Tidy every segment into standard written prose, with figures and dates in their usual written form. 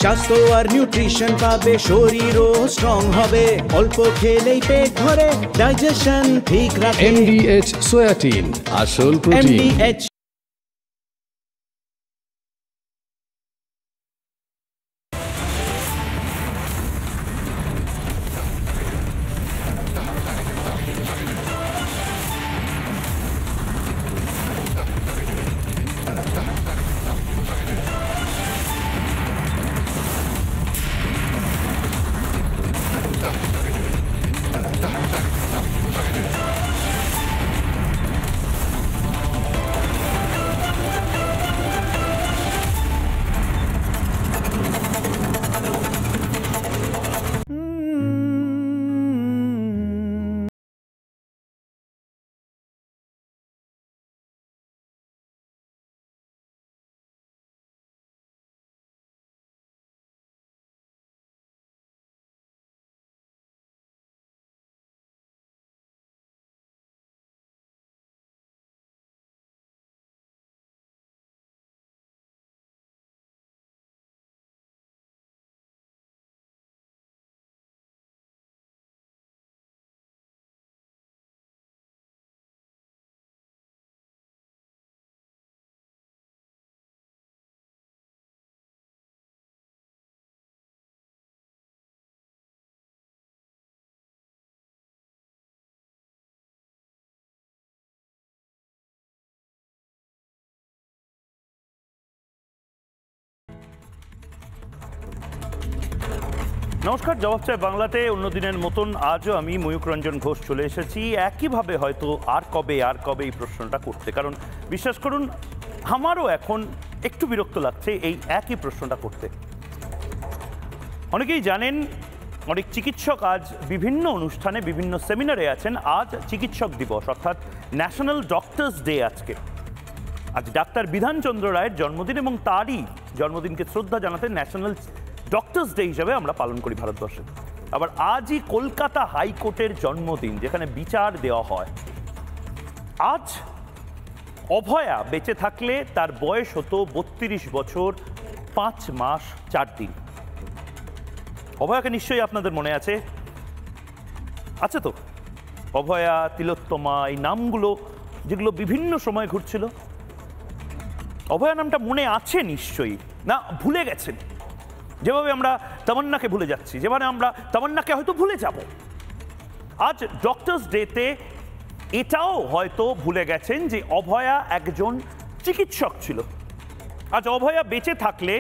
স্বাস্থ্য আর নিউট্রিশন পাবে, শরীরও স্ট্রং হবে, অল্প খেলেই পেট ভরে ডাইজেশন ঠিক রাখে। MDH সোয়াটিন, আসল প্রোটিন। MDH নমস্কার, জবাব চাই বাংলাতে অন্যদিনের মতন আজও আমি ময়ূক রঞ্জন ঘোষ চলে এসেছি একইভাবে হয়তো আর কবে এই প্রশ্নটা করতে। কারণ বিশ্বাস করুন, আমারও এখন একটু বিরক্ত লাগছে এই একই প্রশ্নটা করতে। অনেকেই জানেন, অনেক চিকিৎসক আজ বিভিন্ন অনুষ্ঠানে বিভিন্ন সেমিনারে আছেন। আজ চিকিৎসক দিবস, অর্থাৎ ন্যাশনাল ডক্টরস ডে। আজ ডাক্তার বিধানচন্দ্র রায়ের জন্মদিন এবং তারই জন্মদিনকে শ্রদ্ধা জানাতে ন্যাশনাল ডক্টরস ডে হিসাবে আমরা পালন করি ভারতবর্ষে। আবার আজই কলকাতা হাইকোর্টের জন্মদিন, যেখানে বিচার দেওয়া হয়। আজ অভয়া বেঁচে থাকলে তার বয়স হতো 32 বছর 5 মাস 4 দিন। অভয়াকে নিশ্চয়ই আপনাদের মনে আছে তো? অভয়া, তিলোত্তমা, এই নামগুলো যেগুলো বিভিন্ন সময় ঘুরছিল। অভয়া নামটা মনে আছে নিশ্চয়ই, না ভুলে গেছেন? যেভাবে আমরা তামান্নাকে ভুলে যাচ্ছি, যেভাবে আমরা তামান্নাকে হয়তো ভুলে যাব, আজ ডক্টরস ডেতে এটাও হয়তো ভুলে গেছেন যে অভয়া একজন চিকিৎসক ছিল। আজ অভয়া বেঁচে থাকলে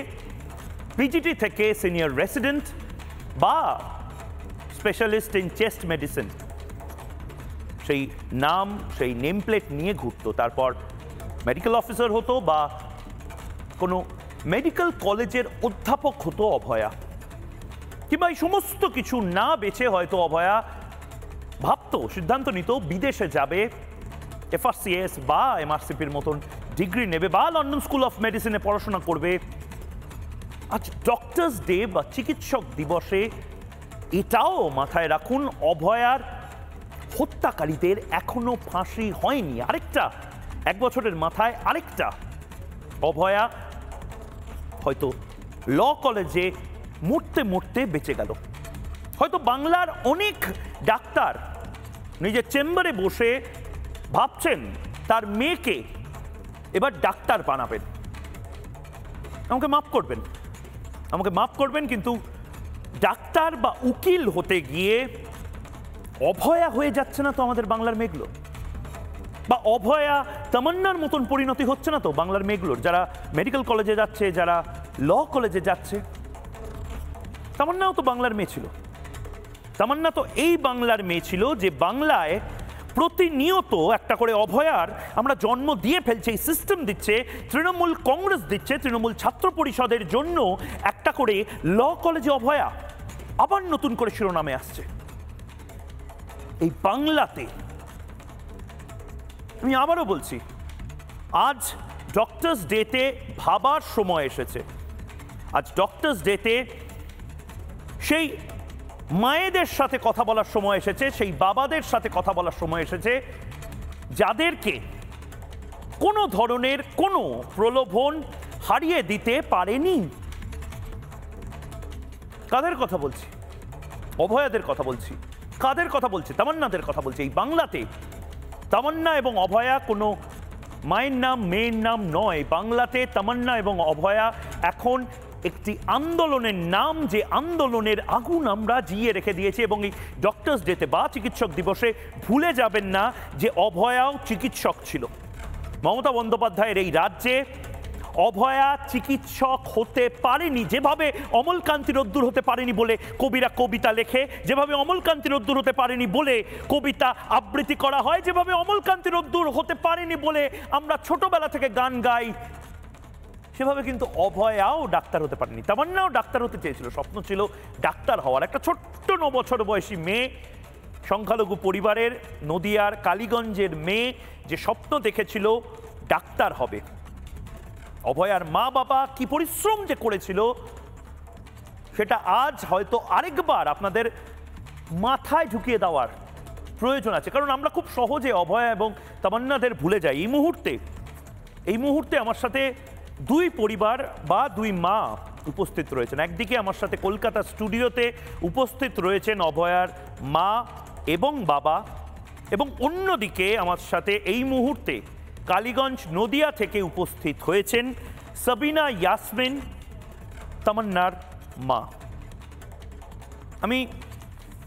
পিজিটি থেকে সিনিয়র রেসিডেন্ট বা স্পেশালিস্ট ইন চেস্ট মেডিসিন সেই নাম, সেই নেম প্লেট নিয়ে ঘুরতো। তারপর মেডিকেল অফিসার হতো বা কোনো মেডিকেল কলেজের অধ্যাপক হতো অভয়া। কিংবা এই সমস্ত কিছু না বেছে হয়তো অভয়া ভাবতো, সিদ্ধান্ত নিত বিদেশে যাবে, FRCS বা MRCPর মতন ডিগ্রি নেবে বা লন্ডন স্কুল অফ মেডিসিনে পড়াশোনা করবে। আজ ডক্টরস ডে বা চিকিৎসক দিবসে এটাও মাথায় রাখুন, অভয়ার হত্যাকারীদের এখনো ফাঁসি হয়নি। আরেকটা 1 বছরের মাথায় আরেকটা অভয়া হয়তো ল কলেজে মরতে মরতে বেঁচে গেল। হয়তো বাংলার অনেক ডাক্তার নিজের চেম্বারে বসে ভাবছেন তার মেয়েকে এবার ডাক্তার বানাবেন। আমাকে মাফ করবেন, কিন্তু ডাক্তার বা উকিল হতে গিয়ে অভয়া হয়ে যাচ্ছে না তো আমাদের বাংলার মেয়েগুলো? বা অভয়া তামান্নার মতন পরিণতি হচ্ছে না তো বাংলার মেয়েগুলোর, যারা মেডিকেল কলেজে যাচ্ছে, যারা ল কলেজে যাচ্ছে? তামান্নাও তো বাংলার মেয়ে ছিল। তামান্না তো এই বাংলার মেয়ে ছিল যে বাংলায় প্রতিনিয়ত একটা করে অভয়ার আমরা জন্ম দিয়ে ফেলছি। এই সিস্টেম দিচ্ছে, তৃণমূল কংগ্রেস দিচ্ছে, তৃণমূল ছাত্র পরিষদের জন্য একটা করে ল কলেজে অভয়া আবার নতুন করে শিরোনামে আসছে। এই বাংলাতে আমি আবারও বলছি, আজ ডক্টরস ডেতে ভাবার সময় এসেছে। আজ ডক্টরস ডেতে সেই মায়েদের সাথে কথা বলার সময় এসেছে, সেই বাবাদের সাথে কথা বলার সময় এসেছে যাদেরকে কোনো ধরনের কোনো প্রলোভন হারিয়ে দিতে পারেনি। কাদের কথা বলছি? অভয়াদের কথা বলছি। কাদের কথা বলছি? তামান্নাদের কথা বলছি। এই বাংলাতে তামান্না এবং অভয়া কোনো মায়ের নাম মেয়ের নাম নয়। বাংলাতে তামান্না এবং অভয়া এখন একটি আন্দোলনের নাম, যে আন্দোলনের আগুন আমরা জিয়ে রেখে দিয়েছি। এবং এই ডক্টরস ডেতে বা চিকিৎসক দিবসে ভুলে যাবেন না যে অভয়াও চিকিৎসক ছিল। মমতা বন্দ্যোপাধ্যায়ের এই রাজ্যে অভয়া চিকিৎসক হতে পারেনি, যেভাবে অমলকান্তি রোদ্দুর হতে পারেনি বলে কবিরা কবিতা লেখে, যেভাবে অমলকান্তি রোদ্দুর হতে পারেনি বলে কবিতা আবৃত্তি করা হয়, যেভাবে অমলকান্তি রোদ্দুর হতে পারেনি বলে আমরা ছোটবেলা থেকে গান গাই, সেভাবে কিন্তু অভয়াও ডাক্তার হতে পারেনি। তামান্নাও ডাক্তার হতে চেয়েছিল, স্বপ্ন ছিল ডাক্তার হওয়ার। একটা ছোট্ট 9 বছর বয়সী মেয়ে, সংখ্যালঘু পরিবারের, নদিয়ার কালীগঞ্জের মেয়ে, যে স্বপ্ন দেখেছিল ডাক্তার হবে। অভয়ার মা বাবা কি পরিশ্রম যে করেছিল সেটা আজ হয়তো আরেকবার আপনাদের মাথায় ঢুকিয়ে দেওয়ার প্রয়োজন আছে। কারণ আমরা খুব সহজে অভয়া এবং তামান্নাদের ভুলে যাই। এই মুহূর্তে আমার সাথে 2 পরিবার বা 2 মা উপস্থিত রয়েছেন। একদিকে আমার সাথে কলকাতা স্টুডিওতে উপস্থিত রয়েছেন অভয়ার মা এবং বাবা, এবং অন্যদিকে আমার সাথে এই মুহূর্তে কালীগঞ্জ নদিয়া থেকে উপস্থিত হয়েছেন সাবিনা ইয়াসমিন, তামান্নার মা। আমি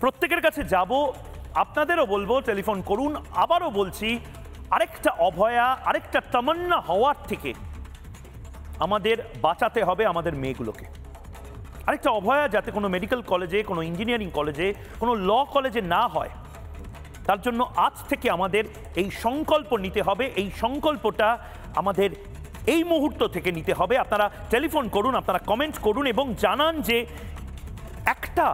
প্রত্যেকের কাছে যাব, আপনাদেরও বলবো টেলিফোন করুন। আবারও বলছি, আরেকটা অভয়া, আরেকটা তামান্না হওয়ার থেকে আমাদের বাঁচাতে হবে আমাদের মেয়েগুলোকে। আরেকটা অভয়া যাতে কোনো মেডিকেল কলেজে, কোনো ইঞ্জিনিয়ারিং কলেজে, কোনো ল কলেজে না হয়, তার জন্য আজ থেকে আমাদের এই সংকল্প নিতে হবে। এই সংকল্পটা আমাদের এই মুহূর্ত থেকে নিতে হবে। আপনারা টেলিফোন করুন, আপনারা কমেন্ট করুন এবং জানান যে একটা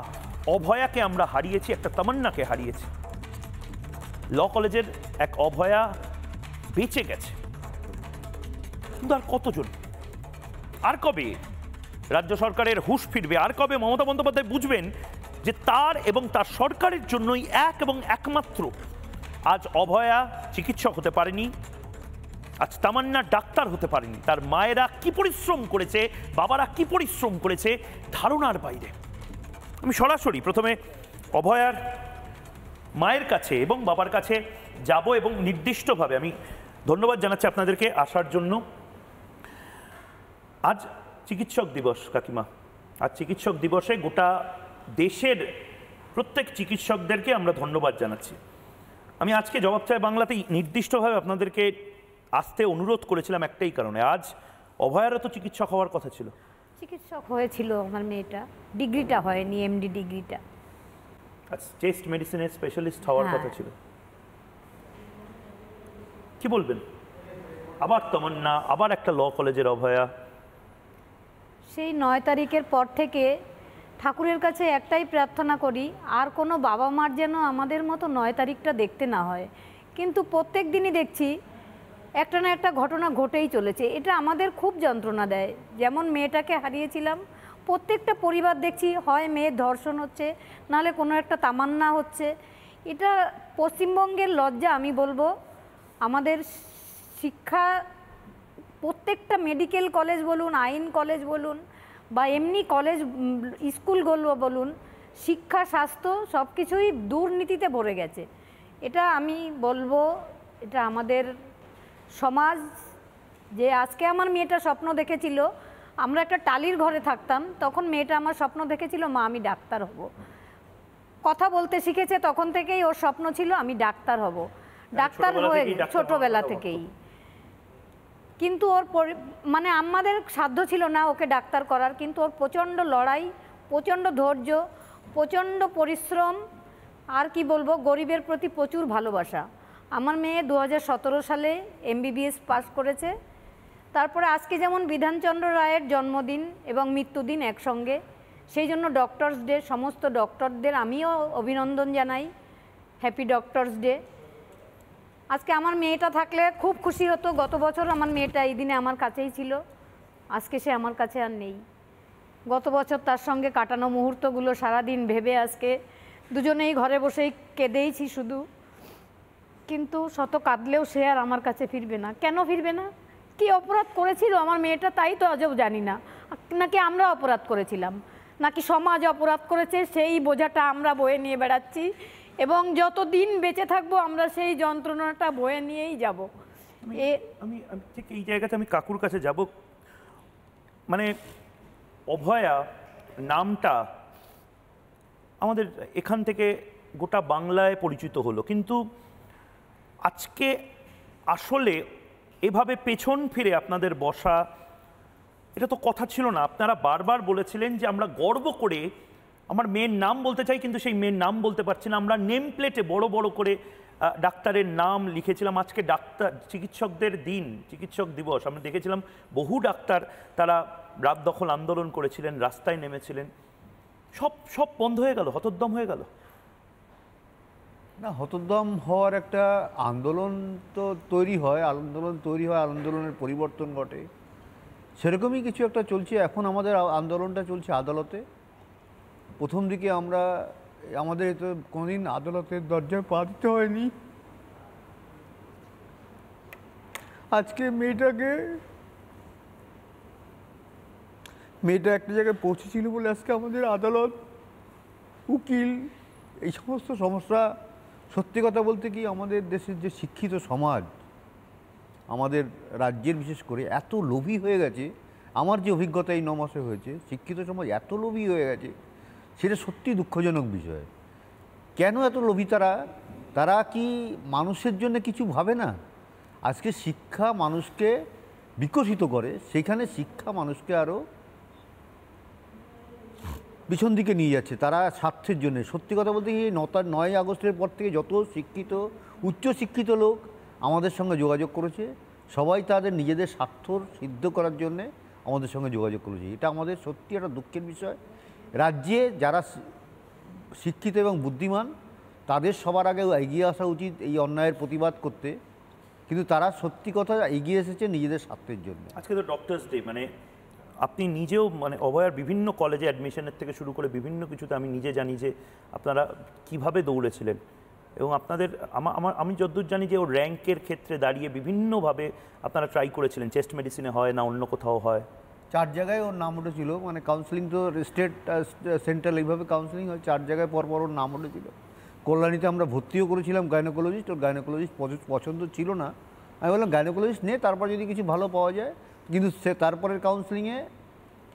অভয়াকে আমরা হারিয়েছি, একটা তামান্নাকে হারিয়েছি। ল কলেজের এক অভয়া বেঁচে গেছে, কিন্তু আর কতজন? আর কবে রাজ্য সরকারের হুঁশ ফিরবে? আর কবে মমতা বন্দ্যোপাধ্যায় বুঝবেন যে তার এবং তার সরকারের জন্যই এক এবং একমাত্র আজ অভয়া চিকিৎসক হতে পারেনি, আজ তামান্না ডাক্তার হতে পারেনি? তার মায়েরা কি পরিশ্রম করেছে, বাবারা কি পরিশ্রম করেছে, ধারণার বাইরে। আমি সরাসরি প্রথমে অভয়ার মায়ের কাছে এবং বাবার কাছে যাব এবং নির্দিষ্টভাবে আমি ধন্যবাদ জানাচ্ছি আপনাদেরকে আসার জন্য। আজ চিকিৎসক দিবস কাকিমা, আজ চিকিৎসক দিবসে গোটা দেশের প্রত্যেক চিকিৎসকদেরকে আমরা ধন্যবাদ জানাচ্ছি। আমি আজকে জবাব চাই বাংলাতেই নির্দিষ্টভাবে আপনাদেরকে আসতে অনুরোধ করেছিলাম একটাই কারণে, আজ অভয়ারও তো চিকিৎসক হওয়ার কথা ছিল। চিকিৎসক হয়েছিল আমার মেয়েটা, ডিগ্রিটা হয়নি, এমডি ডিগ্রিটা। চেস্ট মেডিসিনের স্পেশালিস্ট হওয়ার কথা ছিল। কি বলবেন? আবার তামান্না, আবার একটা ল কলেজের অভয়া। সেই 9 তারিখের পর থেকে ঠাকুরের কাছে একটাই প্রার্থনা করি, আর কোনো বাবা মার যেন আমাদের মতো 9 তারিখটা দেখতে না হয়। কিন্তু প্রত্যেক দিনই দেখছি একটা না একটা ঘটনা ঘটেই চলেছে। এটা আমাদের খুব যন্ত্রণা দেয়। যেমন মেয়েটাকে হারিয়েছিলাম, প্রত্যেকটা পরিবার দেখছি হয় মেয়ের ধর্ষণ হচ্ছে, নাহলে কোনো একটা তামান্না হচ্ছে। এটা পশ্চিমবঙ্গের লজ্জা আমি বলবো। আমাদের শিক্ষা, প্রত্যেকটা মেডিকেল কলেজ বলুন, আইন কলেজ বলুন, বা এমনি কলেজ স্কুলগুলো বলুন, শিক্ষা, স্বাস্থ্য সব কিছুই দুর্নীতিতে ভরে গেছে। এটা আমি বলবো, এটা আমাদের সমাজ। যে আজকে আমার মেয়েটা স্বপ্ন দেখেছিল, আমরা একটা টালির ঘরে থাকতাম, তখন মেয়েটা আমার স্বপ্ন দেখেছিল মা আমি ডাক্তার হব। কথা বলতে শিখেছে তখন থেকেই ওর স্বপ্ন ছিল আমি ডাক্তার হব। ডাক্তার হয়ে ছোটবেলা থেকেই। কিন্তু ওর মানে আমাদের সাধ্য ছিল না ওকে ডাক্তার করার, কিন্তু ওর প্রচণ্ড লড়াই, প্রচণ্ড ধৈর্য, প্রচণ্ড পরিশ্রম, আর কি বলবো, গরিবের প্রতি প্রচুর ভালোবাসা। আমার মেয়ে 2017 সালে MBBS পাস করেছে। তারপরে আজকে যেমন বিধানচন্দ্র রায়ের জন্মদিন এবং মৃত্যুদিন একসঙ্গে, সেই জন্য ডক্টরস ডে, সমস্ত ডক্টরদের আমিও অভিনন্দন জানাই, হ্যাপি ডক্টরস ডে। আজকে আমার মেয়েটা থাকলে খুব খুশি হতো। গত বছর আমার মেয়েটা এই দিনে আমার কাছেই ছিল, আজকে সে আমার কাছে আর নেই। গত বছর তার সঙ্গে কাটানো মুহূর্তগুলো সারাদিন ভেবে আজকে দুজনেই ঘরে বসেই কেঁদেইছি শুধু। কিন্তু শত কাঁদলেও সে আর আমার কাছে ফিরবে না। কেন ফিরবে না? কি অপরাধ করেছিল আমার মেয়েটা তাই তো আজও জানি না, নাকি আমরা অপরাধ করেছিলাম? নাকি সমাজ অপরাধ করেছে সেই বোঝাটা আমরা বয়ে নিয়ে বেড়াচ্ছি, এবং যতদিন বেঁচে থাকবো আমরা সেই যন্ত্রণাটা বয়ে নিয়েই যাব। আমি ঠিক এই জায়গাতে আমি কাকুর কাছে যাব। মানে অভয়া নামটা আমাদের এখান থেকে গোটা বাংলায় পরিচিত হলো, কিন্তু আজকে আসলে এভাবে পেছন ফিরে আপনাদের বসা, এটা তো কথা ছিল না। আপনারা বারবার বলেছিলেন যে আমরা গর্ব করে আমার মেয়ের নাম বলতে চাই, কিন্তু সেই মেয়ের নাম বলতে পারছি না। আমরা নেম প্লেটে বড় বড় করে ডাক্তারের নাম লিখেছিলাম। আজকে ডাক্তার চিকিৎসকদের দিন, চিকিৎসক দিবস, আমরা দেখেছিলাম বহু ডাক্তার তারা রাত দখল আন্দোলন করেছিলেন, রাস্তায় নেমেছিলেন। সব বন্ধ হয়ে গেল, হতোদ্যম হয়ে গেল। না, হতোদ্যম হওয়ার একটা আন্দোলন তো তৈরি হয়, আন্দোলনের পরিবর্তন ঘটে, সেরকমই কিছু একটা চলছে। এখন আমাদের আন্দোলনটা চলছে আদালতে। প্রথম দিকে আমাদের তো কোনোদিন আদালতের দরজায় পা দিতে হয়নি। আজকে মেয়েটা একটা জায়গায় পৌঁছেছিল বলে আজকে আমাদের আদালত, উকিল, এই সমস্ত সমস্যা। সত্যি কথা বলতে কি, আমাদের দেশের যে শিক্ষিত সমাজ, আমাদের রাজ্যের বিশেষ করে এত লোভী হয়ে গেছে। আমার যে অভিজ্ঞতা এই 9 মাসে হয়েছে, শিক্ষিত সমাজ এত লোভী হয়ে গেছে, সেটা সত্যি দুঃখজনক বিষয়। কেন এত লোভী তারা কি মানুষের জন্য কিছু ভাবে না? আজকে শিক্ষা মানুষকে বিকশিত করে, সেখানে শিক্ষা মানুষকে আরও পিছন দিকে নিয়ে যাচ্ছে তারা স্বার্থের জন্য। সত্যি কথা বলতে কি, 9 আগস্টের পর থেকে যত উচ্চশিক্ষিত লোক আমাদের সঙ্গে যোগাযোগ করেছে, সবাই তাদের নিজেদের স্বার্থ সিদ্ধ করার জন্যে আমাদের সঙ্গে যোগাযোগ করেছে। এটা আমাদের সত্যি একটা দুঃখের বিষয়। রাজ্যে যারা শিক্ষিত এবং বুদ্ধিমান, তাদের সবার আগে এগিয়ে আসা উচিত এই অন্যায়ের প্রতিবাদ করতে, কিন্তু তারা সত্যি কথা এগিয়ে এসেছে নিজেদের স্বার্থের জন্য। আজকে তো ডক্টরস ডে, মানে আপনি নিজেও মানে অভয়ার বিভিন্ন কলেজে অ্যাডমিশনের থেকে শুরু করে বিভিন্ন কিছুতে আমি নিজে জানি যে আপনারা কিভাবে দৌড়েছিলেন, এবং আপনাদের আমি যতদূর জানি যে ওর র্যাঙ্কের ক্ষেত্রে দাঁড়িয়ে বিভিন্নভাবে আপনারা ট্রাই করেছিলেন। চেস্ট মেডিসিনে হয় না অন্য কোথাও হয়, 4 জায়গায় ওর নাম উঠেছিল। মানে কাউন্সিলিং তো স্টেট সেন্ট্রাল এইভাবে কাউন্সিলিং হয়, 4 জায়গায় পরপর ওর নাম উঠেছিল। কল্যাণীতে আমরা ভর্তিও করেছিলাম গাইনোকোলজিস্ট, ওর গাইনোকোলজিস্ট পছন্দ ছিল না। আমি বললাম গাইনোকোলজিস্ট নে, তারপর যদি কিছু ভালো পাওয়া যায়। কিন্তু সে তারপরের কাউন্সিলিংয়ে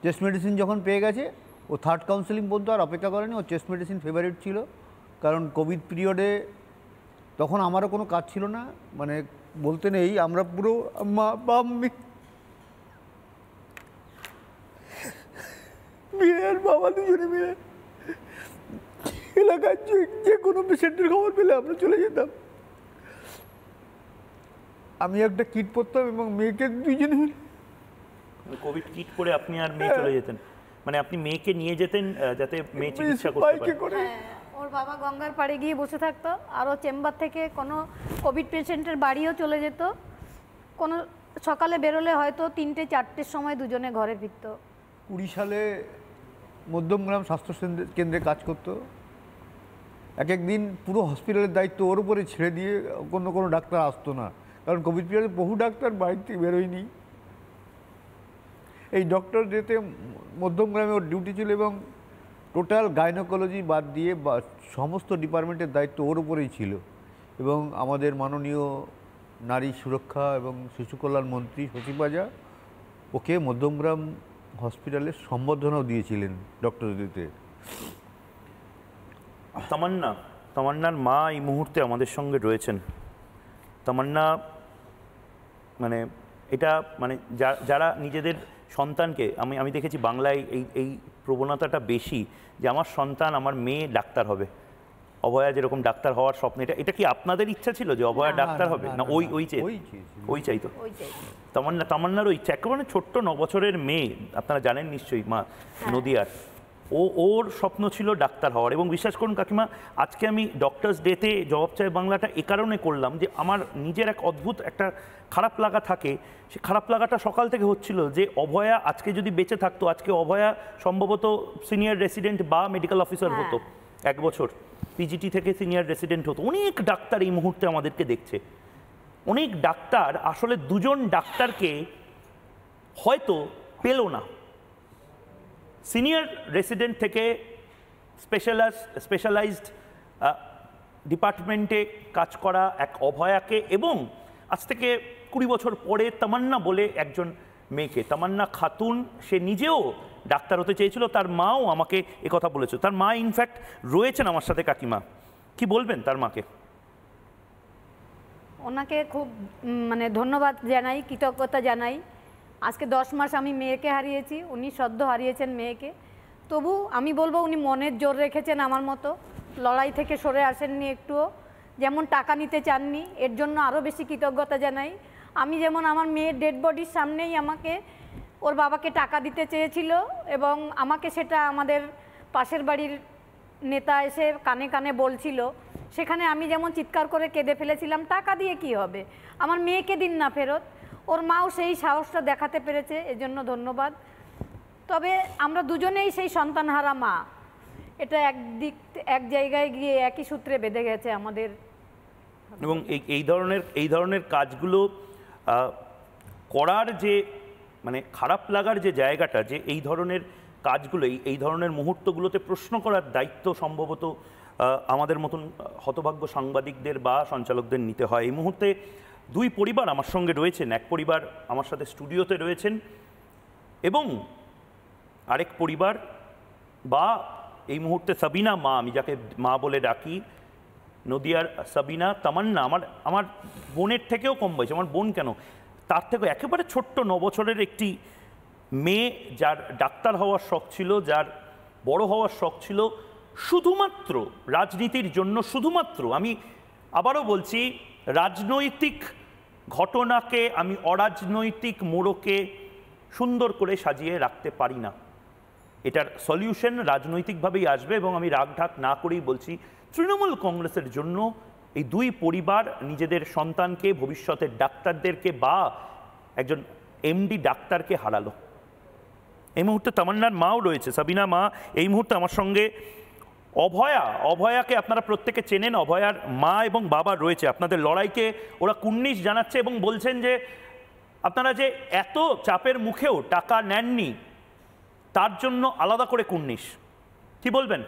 চেস্ট মেডিসিন যখন পেয়ে গেছে, ও 3rd কাউন্সিলিং পর্যন্ত আর অপেক্ষা করেনি। ও চেস্ট মেডিসিন ফেভারিট ছিল, কারণ কোভিড পিরিয়ডে তখন আমারও কোনো কাজ ছিল না, মানে বলতে নেই, আমরা পুরো মেয়ের বাবা দুজনে মিলে এলাকার যে কোনো পেশেন্টের খবর পেলে আমরা চলে যেতাম। আমি একটা কিট পরতাম এবং মেয়েকে দুজনে মিলে কোভিড কিট করে আপনি আর মেয়ে চলে যেতেন। মানে আপনি মেয়েকে নিয়ে যেতেন যাতে মেয়ে চিকিৎসা করতে পারে। ওর বাবা গঙ্গার পাড়ে গিয়ে বসে থাকতো, আরও চেম্বার থেকে কোনো কোভিড পেশেন্টের বাড়িও চলে যেত। কোনো সকালে বেরোলে হয়তো 3টে-4টের সময় দুজনে ঘরে ফিরত। 20 সালে মধ্যমগ্রাম স্বাস্থ্য কেন্দ্রে কাজ করতো। এক দিন পুরো হসপিটালের দায়িত্ব ওর উপরে ছেড়ে দিয়ে কোনো ডাক্তার আসতো না, কারণ কোভিড পিরিয়ডে বহু ডাক্তার বাড়ি থেকে বেরোয়নি। এই ডক্টর যেতে মধ্যমগ্রামে ওর ডিউটি ছিল, এবং টোটাল গাইনোকোলজি বাদ দিয়ে সমস্ত ডিপার্টমেন্টের দায়িত্ব ওর উপরেই ছিল। এবং আমাদের মাননীয় নারী সুরক্ষা এবং শিশু কল্যাণ মন্ত্রী সচিবাজা ওকে মধ্যমগ্রাম হসপিটালে সম্বর্ধনাও দিয়েছিলেন ডক্টর দিতে। তামান্নার মা এই মুহূর্তে আমাদের সঙ্গে রয়েছেন। তামান্না, মানে এটা মানে যারা নিজেদের সন্তানকে, আমি দেখেছি বাংলায় এই প্রবণতাটা বেশি যে আমার সন্তান, আমার মেয়ে ডাক্তার হবে। অভয়া যেরকম ডাক্তার হওয়ার স্বপ্ন, এটা কি আপনাদের ইচ্ছা ছিল যে অভয়া ডাক্তার হবে? না ওই চাইতো তামান্নার ওই ইচ্ছা। একেবারে ছোট্ট 9 বছরের মেয়ে, আপনারা জানেন নিশ্চয়ই, মা নদিয়ার, ওর স্বপ্ন ছিল ডাক্তার হওয়ার। এবং বিশ্বাস করুন কাকিমা, আজকে আমি ডক্টরস ডেতে জবাব চাই বাংলাটা এ কারণে করলাম যে আমার নিজের এক অদ্ভুত একটা খারাপ লাগা থাকে। সে খারাপ লাগাটা সকাল থেকে হচ্ছিল যে অভয়া আজকে যদি বেঁচে থাকতো, আজকে অভয়া সম্ভবত সিনিয়র রেসিডেন্ট বা মেডিকেল অফিসার হতো। 1 বছর পিজিটি থেকে সিনিয়র রেসিডেন্ট হতো। অনেক ডাক্তার এই মুহূর্তে আমাদেরকে দেখছে। অনেক ডাক্তার আসলে 2জন ডাক্তারকে হয়তো পেল না, সিনিয়র রেসিডেন্ট থেকে স্পেশালাইজড ডিপার্টমেন্টে কাজ করা এক অভয়াকে এবং আজ থেকে 20 বছর পরে তামান্না বলে একজন মেয়েকে, তামান্না খাতুন, সে নিজেও ডাক্তার হতে চেয়েছিল, তার মাও আমাকে একথা বলেছে। তার মা ইনফ্যাক্ট রয়েছেন আমার সাথে। কাকিমা, কি বলবেন তার মাকে? ওনাকে খুব মানে ধন্যবাদ জানাই, কৃতজ্ঞতা জানাই। আজকে 10 মাস আমি মেয়েকে হারিয়েছি, উনি সদ্য হারিয়েছেন মেয়েকে। তবু আমি বলবো উনি মনের জোর রেখেছেন আমার মতো, লড়াই থেকে সরে আসেননি একটুও। যেমন টাকা নিতে চাননি, এর জন্য আরও বেশি কৃতজ্ঞতা জানাই। আমি যেমন আমার মেয়ের ডেড বডির সামনেই আমাকে ওর বাবাকে টাকা দিতে চেয়েছিল এবং আমাকে সেটা আমাদের পাশের বাড়ির নেতা এসে কানে কানে বলছিল, সেখানে আমি যেমন চিৎকার করে কেঁদে ফেলেছিলাম, টাকা দিয়ে কি হবে, আমার মেয়েকে দিন না ফেরত। ওর মাও সেই সাহসটা দেখাতে পেরেছে, এজন্য ধন্যবাদ। তবে আমরা দুজনেই সেই সন্তানহারা মা, এটা এক জায়গায় গিয়ে একই সূত্রে বেঁধে গেছে আমাদের। এবং এই ধরনের কাজগুলো করার যে মানে খারাপ লাগার যে জায়গাটা, যে এই ধরনের কাজগুলো, এই ধরনের মুহূর্তগুলোতে প্রশ্ন করার দায়িত্ব সম্ভবত আমাদের মতন হতভাগ্য সাংবাদিকদের বা সঞ্চালকদের নিতে হয়। এই মুহূর্তে 2 পরিবার আমার সঙ্গে রয়েছেন। এক পরিবার আমার সাথে স্টুডিওতে রয়েছেন এবং আরেক পরিবার বা এই মুহূর্তে সাবিনা মা, আমি যাকে মা বলে ডাকি, নদিয়ার সাবিনা তামান্না, আমার বোনের থেকেও কম বয়স, আমার বোন কেন, তার থেকেও একেবারে ছোট্ট 9 বছরের একটি মেয়ে, যার ডাক্তার হওয়ার শখ ছিল, যার বড় হওয়ার শখ ছিল শুধুমাত্র রাজনীতির জন্য। শুধুমাত্র, আমি আবারও বলছি, রাজনৈতিক ঘটনাকে আমি অরাজনৈতিক মোড়কে সুন্দর করে সাজিয়ে রাখতে পারি না। এটার সলিউশন রাজনৈতিকভাবেই আসবে এবং আমি রাগঢাক না করেই বলছি, তৃণমূল কংগ্রেসের জন্য এই 2 পরিবার নিজেদের সন্তানকে, ভবিষ্যতের ডাক্তারদেরকে বা একজন এমডি ডাক্তারকে হারালো। এই মুহূর্তে তামান্নার মাও রয়েছে, সাবিনা মা এই মুহূর্তে আমার সঙ্গে। অভয়াকে আপনারা প্রত্যেকে চেনেন, অভয়ার মা এবং বাবা রয়েছে। আপনাদের লড়াইকে ওরা কুর্নিশ জানাচ্ছে এবং বলছেন যে আপনারা যে এত চাপের মুখেও টাকা নেননি তার জন্য আলাদা করে কুর্নিশ। কি বলবেন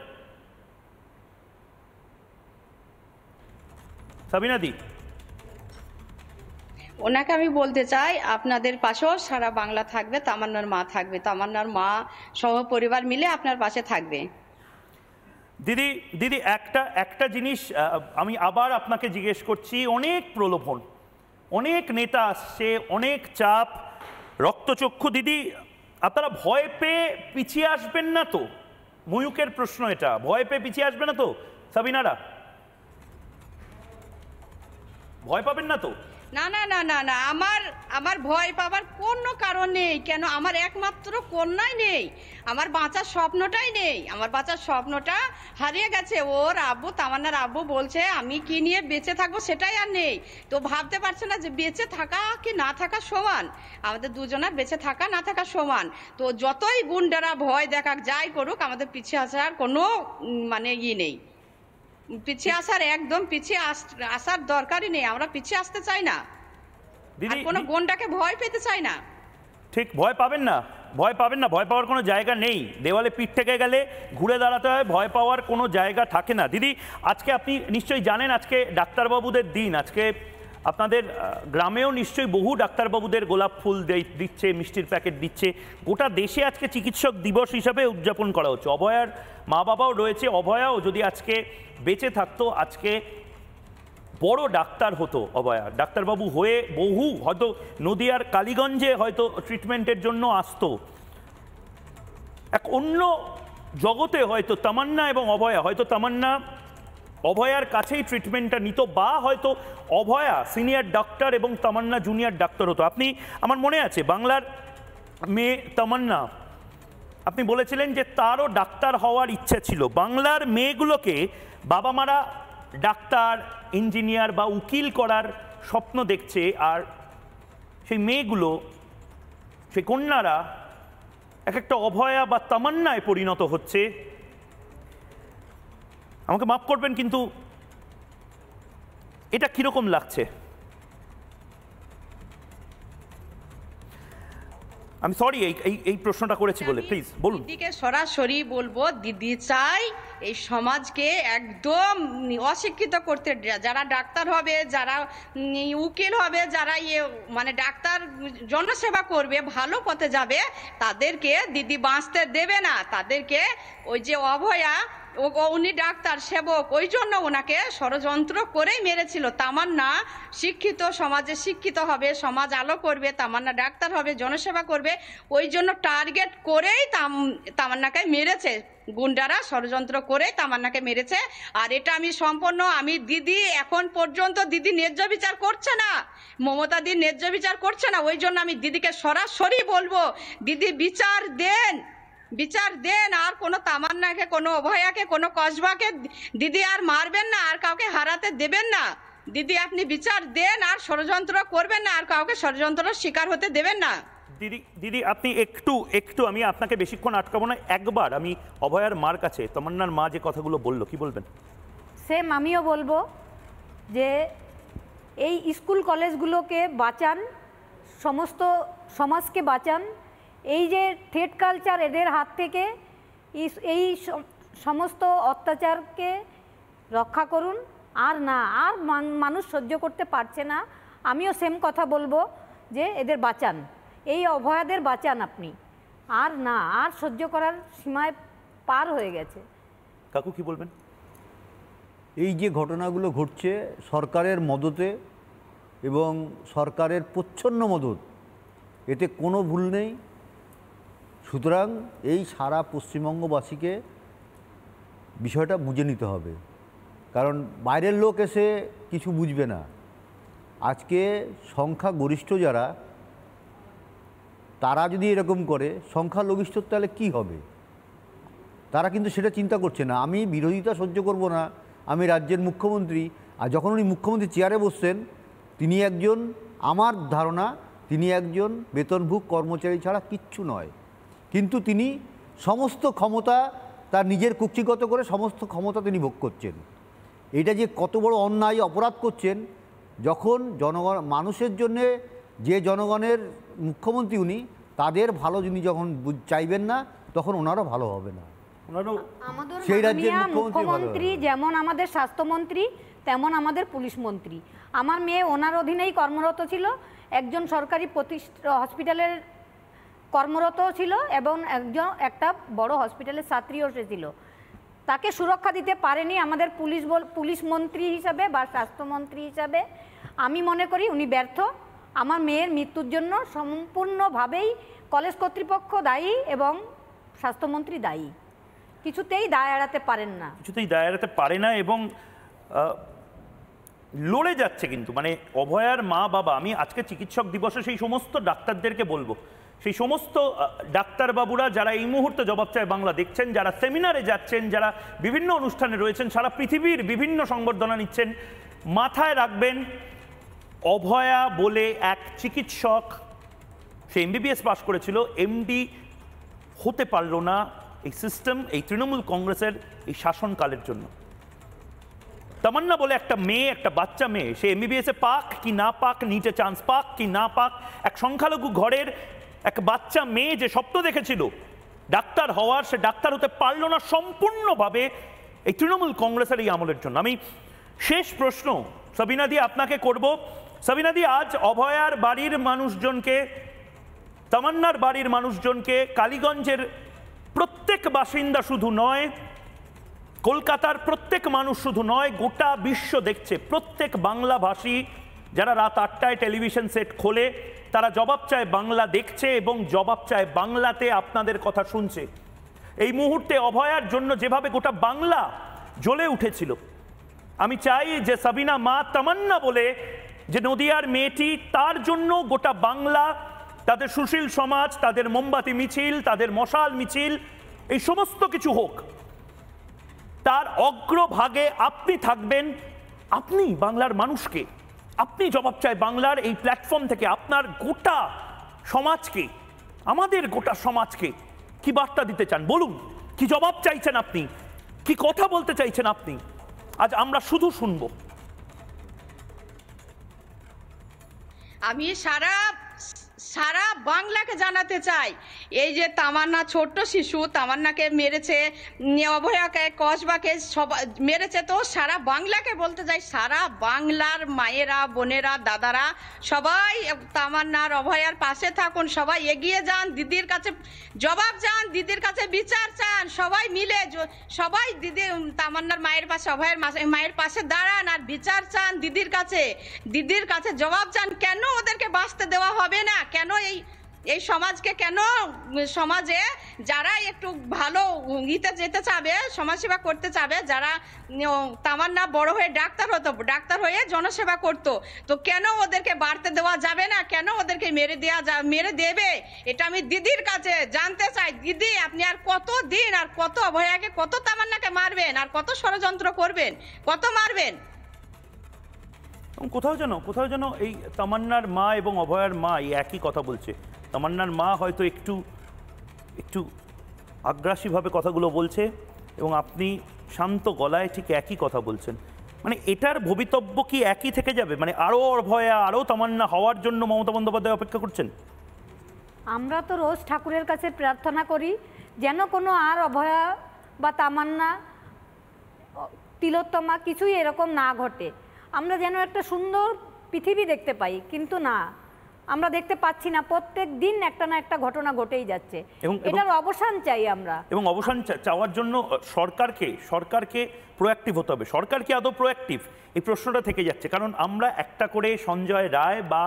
সাবিনা দি? ওনাকে আমি বলতে চাই, আপনাদের পাশেও সারা বাংলা থাকবে, তামান্নার মা থাকবে, তামান্নার মা সহ পরিবার মিলে আপনার পাশে থাকবে। দিদি একটা জিনিস আমি আবার আপনাকে জিজ্ঞেস করছি। অনেক প্রলোভন, অনেক নেতা আসছে, অনেক চাপ, রক্তচক্ষু। দিদি, আপনারা ভয় পেয়ে পিছিয়ে আসবেন না তো? ময়ূকের প্রশ্ন এটা, ভয় পেয়ে পিছিয়ে আসবে না তো সাবিনারা? ভয় পাবেন না তো? না না না না না, আমার ভয় পাবার কোনো কারণ নেই। কেন? আমার একমাত্র কন্যাই নেই, আমার বাঁচার স্বপ্নটাই নেই। আমার বাঁচার স্বপ্নটা হারিয়ে গেছে। ওর আব্বু, তামান্নার আব্বু বলছে আমি কি নিয়ে বেঁচে থাকবো সেটাই আর নেই। তো ভাবতে পারছে না যে বেঁচে থাকা কি না থাকা সমান, আমাদের দুজনের বেঁচে থাকা না থাকা সমান। তো যতই গুন্ডারা ভয় দেখাক, যাই করুক, আমাদের পিছিয়ে আসার কোনো মানে নেই। পিছিয়ে আসার একদম পিছিয়ে আসার দরকারই নেই। আমরা পিছিয়ে আসতে চাই না, আর কোনো গুন্ডাকে ভয় পেতে চাই না। ঠিক, ভয় পাবেন না, ভয় পাবেন না। ভয় পাওয়ার কোনো জায়গা নেই। দেওয়ালে পিঠ থেকে গেলে ঘুরে দাঁড়াতে হয়, ভয় পাওয়ার কোনো জায়গা থাকে না। দিদি, আজকে আপনি নিশ্চয়ই জানেন আজকে ডাক্তারবাবুদের দিন। আজকে আপনাদের গ্রামেও নিশ্চয়ই বহু ডাক্তারবাবুদের গোলাপ ফুল দিচ্ছে, মিষ্টির প্যাকেট দিচ্ছে। গোটা দেশে আজকে চিকিৎসক দিবস হিসাবে উদযাপন করা হচ্ছে। অভয়ার মা বাবাও রয়েছে। অভয়াও যদি আজকে বেঁচে থাকতো, আজকে বড় ডাক্তার হতো অভয়া। ডাক্তারবাবু হয়ে বহু হয়তো নদিয়ার কালীগঞ্জে হয়তো ট্রিটমেন্টের জন্য আসতো। এক অন্য জগতে হয়তো তামান্না এবং অভয়া, হয়তো তামান্না অভয়ার কাছেই ট্রিটমেন্টটা নিত, বা হয়তো অভয়া সিনিয়র ডাক্তার এবং তামান্না জুনিয়র ডাক্তার হতো। আপনি, আমার মনে আছে, বাংলার মেয়ে তামান্না, আপনি বলেছিলেন যে তারও ডাক্তার হওয়ার ইচ্ছে ছিল। বাংলার মেয়েগুলোকে বাবা মারা ডাক্তার, ইঞ্জিনিয়ার বা উকিল করার স্বপ্ন দেখছে, আর সেই মেয়েগুলো, সেই কন্যারা এক একটা অভয়া বা তামান্নায় পরিণত হচ্ছে। আমাকে মাফ করবেন, কিন্তু এটা কিরকম লাগছে? আমি সরি এই প্রশ্নটা করেছি বলে, প্লিজ বলুন। দিদিকে সরাসরি বলবো, দিদি চাই এই সমাজকে একদম অশিক্ষিত করতে, যারা ডাক্তার হবে, যারা উকিল হবে, যারা মানে ডাক্তার জনসেবা করবে, ভালো পথে যাবে, তাদেরকে দিদি বাঁচতে দেবে না। তাদেরকে ওই যে অভয়া, উনি ডাক্তার সেবক, ওই জন্য ওনাকে ষড়যন্ত্র করেই মেরেছিল। তামান্না শিক্ষিত, সমাজে শিক্ষিত হবে, সমাজ আলো করবে, তামান্না ডাক্তার হবে, জনসেবা করবে, ওই জন্য টার্গেট করেই তামান্নাকে মেরেছে। গুন্ডারা ষড়যন্ত্র করে তামান্নাকে মেরেছে। আর এটা আমি সম্পূর্ণ, আমি দিদি এখন পর্যন্ত দিদি ন্যায্য বিচার করছে না, মমতা দি ন্যায্য বিচার করছে না, ওই জন্য আমি দিদিকে সরাসরি বলবো, দিদি বিচার দেন, বিচার দেন। আর কোনো তামান্নাকে, কোনো অভয়াকে, কোনো কসবাকে দিদি আর মারবেন না, আর কাউকে হারাতে দেবেন না। দিদি আপনি বিচার দেন, আর ষড়যন্ত্র করবেন না, আর কাউকে ষড়যন্ত্রের শিকার হতে দেবেন না। দিদি আপনি একটু আমি আপনাকে বেশিক্ষণ আটকাবো না, একবার আমি অভয়ার মার কাছে, তামান্নার মা যে কথাগুলো বললো, কি বলবেন? সেম আমিও বলবো যে এই স্কুল কলেজগুলোকে বাঁচান, সমস্ত সমাজকে বাঁচান। এই যে থ্রেড কালচার, এদের হাত থেকে এই সমস্ত অত্যাচারকে রক্ষা করুন। আর না, আর মানুষ সহ্য করতে পারছে না। আমিও সেম কথা বলবো যে এদের বাঁচান, এই অভয়াদের বাঁচান আপনি। আর না, আর সহ্য করার সীমায় পার হয়ে গেছে। কাকু কি বলবেন? এই যে ঘটনাগুলো ঘটছে সরকারের মদতে এবং সরকারের প্রচ্ছন্ন মদত, এতে কোনো ভুল নেই। সুতরাং এই সারা পশ্চিমবঙ্গবাসীকে বিষয়টা বুঝে নিতে হবে, কারণ বাইরের লোক এসে কিছু বুঝবে না। আজকে সংখ্যাগরিষ্ঠ যারা, তারা যদি এরকম করে, সংখ্যালঘিষ্ঠ তাহলে কী হবে? তারা কিন্তু সেটা চিন্তা করছে না। আমি বিরোধিতা সহ্য করব না, আমি রাজ্যের মুখ্যমন্ত্রী। আর যখন উনি মুখ্যমন্ত্রী চেয়ারে বসছেন, তিনি একজন, আমার ধারণা তিনি একজন বেতনভুক কর্মচারী ছাড়া কিচ্ছু নয়। কিন্তু তিনি সমস্ত ক্ষমতা তার নিজের কুক্ষিগত করে সমস্ত ক্ষমতা তিনি ভোগ করছেন। এটা যে কত বড় অন্যায় অপরাধ করছেন, যখন জনগণ, মানুষের জন্যে যে জনগণের মুখ্যমন্ত্রী উনি, তাদের ভালো যিনি যখন চাইবেন না, তখন ওনারও ভালো হবে না। আমাদের সেই রাজ্যের মুখ্যমন্ত্রী যেমন আমাদের স্বাস্থ্যমন্ত্রী, তেমন আমাদের পুলিশ মন্ত্রী। আমার মেয়ে ওনার অধীনেই কর্মরত ছিল, একজন সরকারি হসপিটালের কর্মরত ছিল এবং একটা বড় হসপিটালের ছাত্রীও ছিল। তাকে সুরক্ষা দিতে পারেনি আমাদের পুলিশ মন্ত্রী হিসাবে বা স্বাস্থ্যমন্ত্রী হিসাবে। আমি মনে করি উনি ব্যর্থ। আমার মেয়ের মৃত্যুর জন্য সম্পূর্ণভাবেই কলেজ কর্তৃপক্ষ দায়ী এবং স্বাস্থ্যমন্ত্রী দায়ী। কিছুতেই দায় এড়াতে পারে না এবং লড়ে যাচ্ছে কিন্তু, মানে অভয়ার মা বাবা। আমি আজকে চিকিৎসক দিবসে সেই সমস্ত ডাক্তারদেরকে বলবো, সেই সমস্ত ডাক্তারবাবুরা যারা এই মুহূর্তে জবাব চায় বাংলা দেখছেন, যারা সেমিনারে যাচ্ছেন, যারা বিভিন্ন অনুষ্ঠানে রয়েছেন, সারা পৃথিবীর বিভিন্ন সংবর্ধনা নিচ্ছেন, মাথায় রাখবেন, অভয়া বলে এক চিকিৎসক, সে MBBS পাশ করেছিল, MD হতে পারল না এই সিস্টেম, এই তৃণমূল কংগ্রেসের এই শাসনকালের জন্য। তামান্না বলে একটা মেয়ে, একটা বাচ্চা মেয়ে, সে MBBS-এ পাক কি না পাক, নিটে চান্স পাক কি না পাক, এক সংখ্যালঘু ঘরের এক বাচ্চা মেয়ে যে স্বপ্ন দেখেছিল ডাক্তার হওয়ার, সে ডাক্তার হতে পারল না সম্পূর্ণভাবে এই তৃণমূল কংগ্রেসের এই আমলের জন্য। আমি শেষ প্রশ্ন সাবিনা দি আপনাকে করব। সাবিনা দি, আজ অভয়ার বাড়ির মানুষজনকে, তামান্নার বাড়ির মানুষজনকে, কালীগঞ্জের প্রত্যেক বাসিন্দা শুধু নয়, কলকাতার প্রত্যেক মানুষ শুধু নয়, গোটা বিশ্ব দেখছে, প্রত্যেক বাংলাভাষী যারা রাত 8টায় টেলিভিশন সেট খোলে, তারা জবাব চায় বাংলা দেখছে এবং জবাব চায় বাংলাতে আপনাদের কথা শুনছে। এই মুহূর্তে অভয়ার জন্য যেভাবে গোটা বাংলা জ্বলে উঠেছিল, আমি চাই যে সাবিনা মা তামান্না বলে যে নদিয়ার মেয়েটি, তার জন্য গোটা বাংলা, তাদের সুশীল সমাজ, তাদের মোমবাতি মিছিল, তাদের মশাল মিছিল, এই সমস্ত কিছু হোক। তার অগ্রভাগে আপনি থাকবেন, আপনি বাংলার মানুষকে, আপনি জবাব চাই বাংলার এই প্ল্যাটফর্ম থেকে আপনার গোটা সমাজকে, আমাদের গোটা সমাজকে কি বার্তা দিতে চান বলুন? কি জবাব চাইছেন আপনি? কি কথা বলতে চাইছেন আপনি? আজ আমরা শুধু শুনবো। আমি সারা সারা বাংলাকে জানাতে চাই, এই যে তামান্না ছোট্ট শিশু, তামান্নাকে মেরেছে, অভয়াকে, কসবাকে সবাই মেরেছে, তো সারা বাংলাকে বলতে চাই, সারা বাংলার মায়েরা, বোনেরা, দাদারা সবাই তামান্নার, অভয়ার পাশে থাকুন, সবাই এগিয়ে যান, দিদির কাছে জবাব চান, দিদির কাছে বিচার চান, সবাই মিলে সবাই দিদি তামান্নার মায়ের পাশে, অভয়ের মায়ের পাশে দাঁড়ান আর বিচার চান দিদির কাছে জবাব চান। কেন ওদেরকে বাঁচতে দেওয়া হবে না? কেন এই সমাজকে, কেন সমাজে যারা একটু ভালো ইতে যেতে চাবে, সমাজসেবা করতে চাবে, যারা তামান্না বড় হয়ে ডাক্তার হয়ে জনসেবা করত, তো কেন ওদেরকে বাড়তে দেওয়া যাবে না? কেন ওদেরকে মেরে দেবে? এটা আমি দিদির কাছে জানতে চাই। দিদি, আপনি আর কত দিন, আর কত অভয়াকে, কত তামান্নাকে মারবেন, আর কত ষড়যন্ত্র করবেন, কত মারবেন? কোথাও যেন এই তামান্নার মা এবং অভয়ার মা এই একই কথা বলছে। তামান্নার মা হয়তো একটু আগ্রাসীভাবে কথাগুলো বলছে এবং আপনি শান্ত গলায় ঠিক একই কথা বলছেন। মানে এটার ভবিতব্য কি একই থেকে যাবে? মানে আরও অভয়া, আরও তামান্না হওয়ার জন্য মমতা বন্দ্যোপাধ্যায় অপেক্ষা করছেন? আমরা তো রোজ ঠাকুরের কাছে প্রার্থনা করি যেন কোনো আর অভয়া বা তামান্না, তিলোত্তমা কিছুই এরকম না ঘটে। আমরা যেন একটা সুন্দর পৃথিবী দেখতে পাই, কিন্তু না, আমরা দেখতে পাচ্ছি না। প্রত্যেক দিন একটা না একটা ঘটনা ঘটেই যাচ্ছে, এটার অবসান চাই আমরা। এবং অবসান চাওয়ার জন্য সরকারকে প্রোঅ্যাক্টিভ হতে হবে। সরকার কি আদৌ প্রোঅ্যাক্টিভ, এই প্রশ্নটা থেকে যাচ্ছে। কারণ আমরা একটা করে সঞ্জয় রায় বা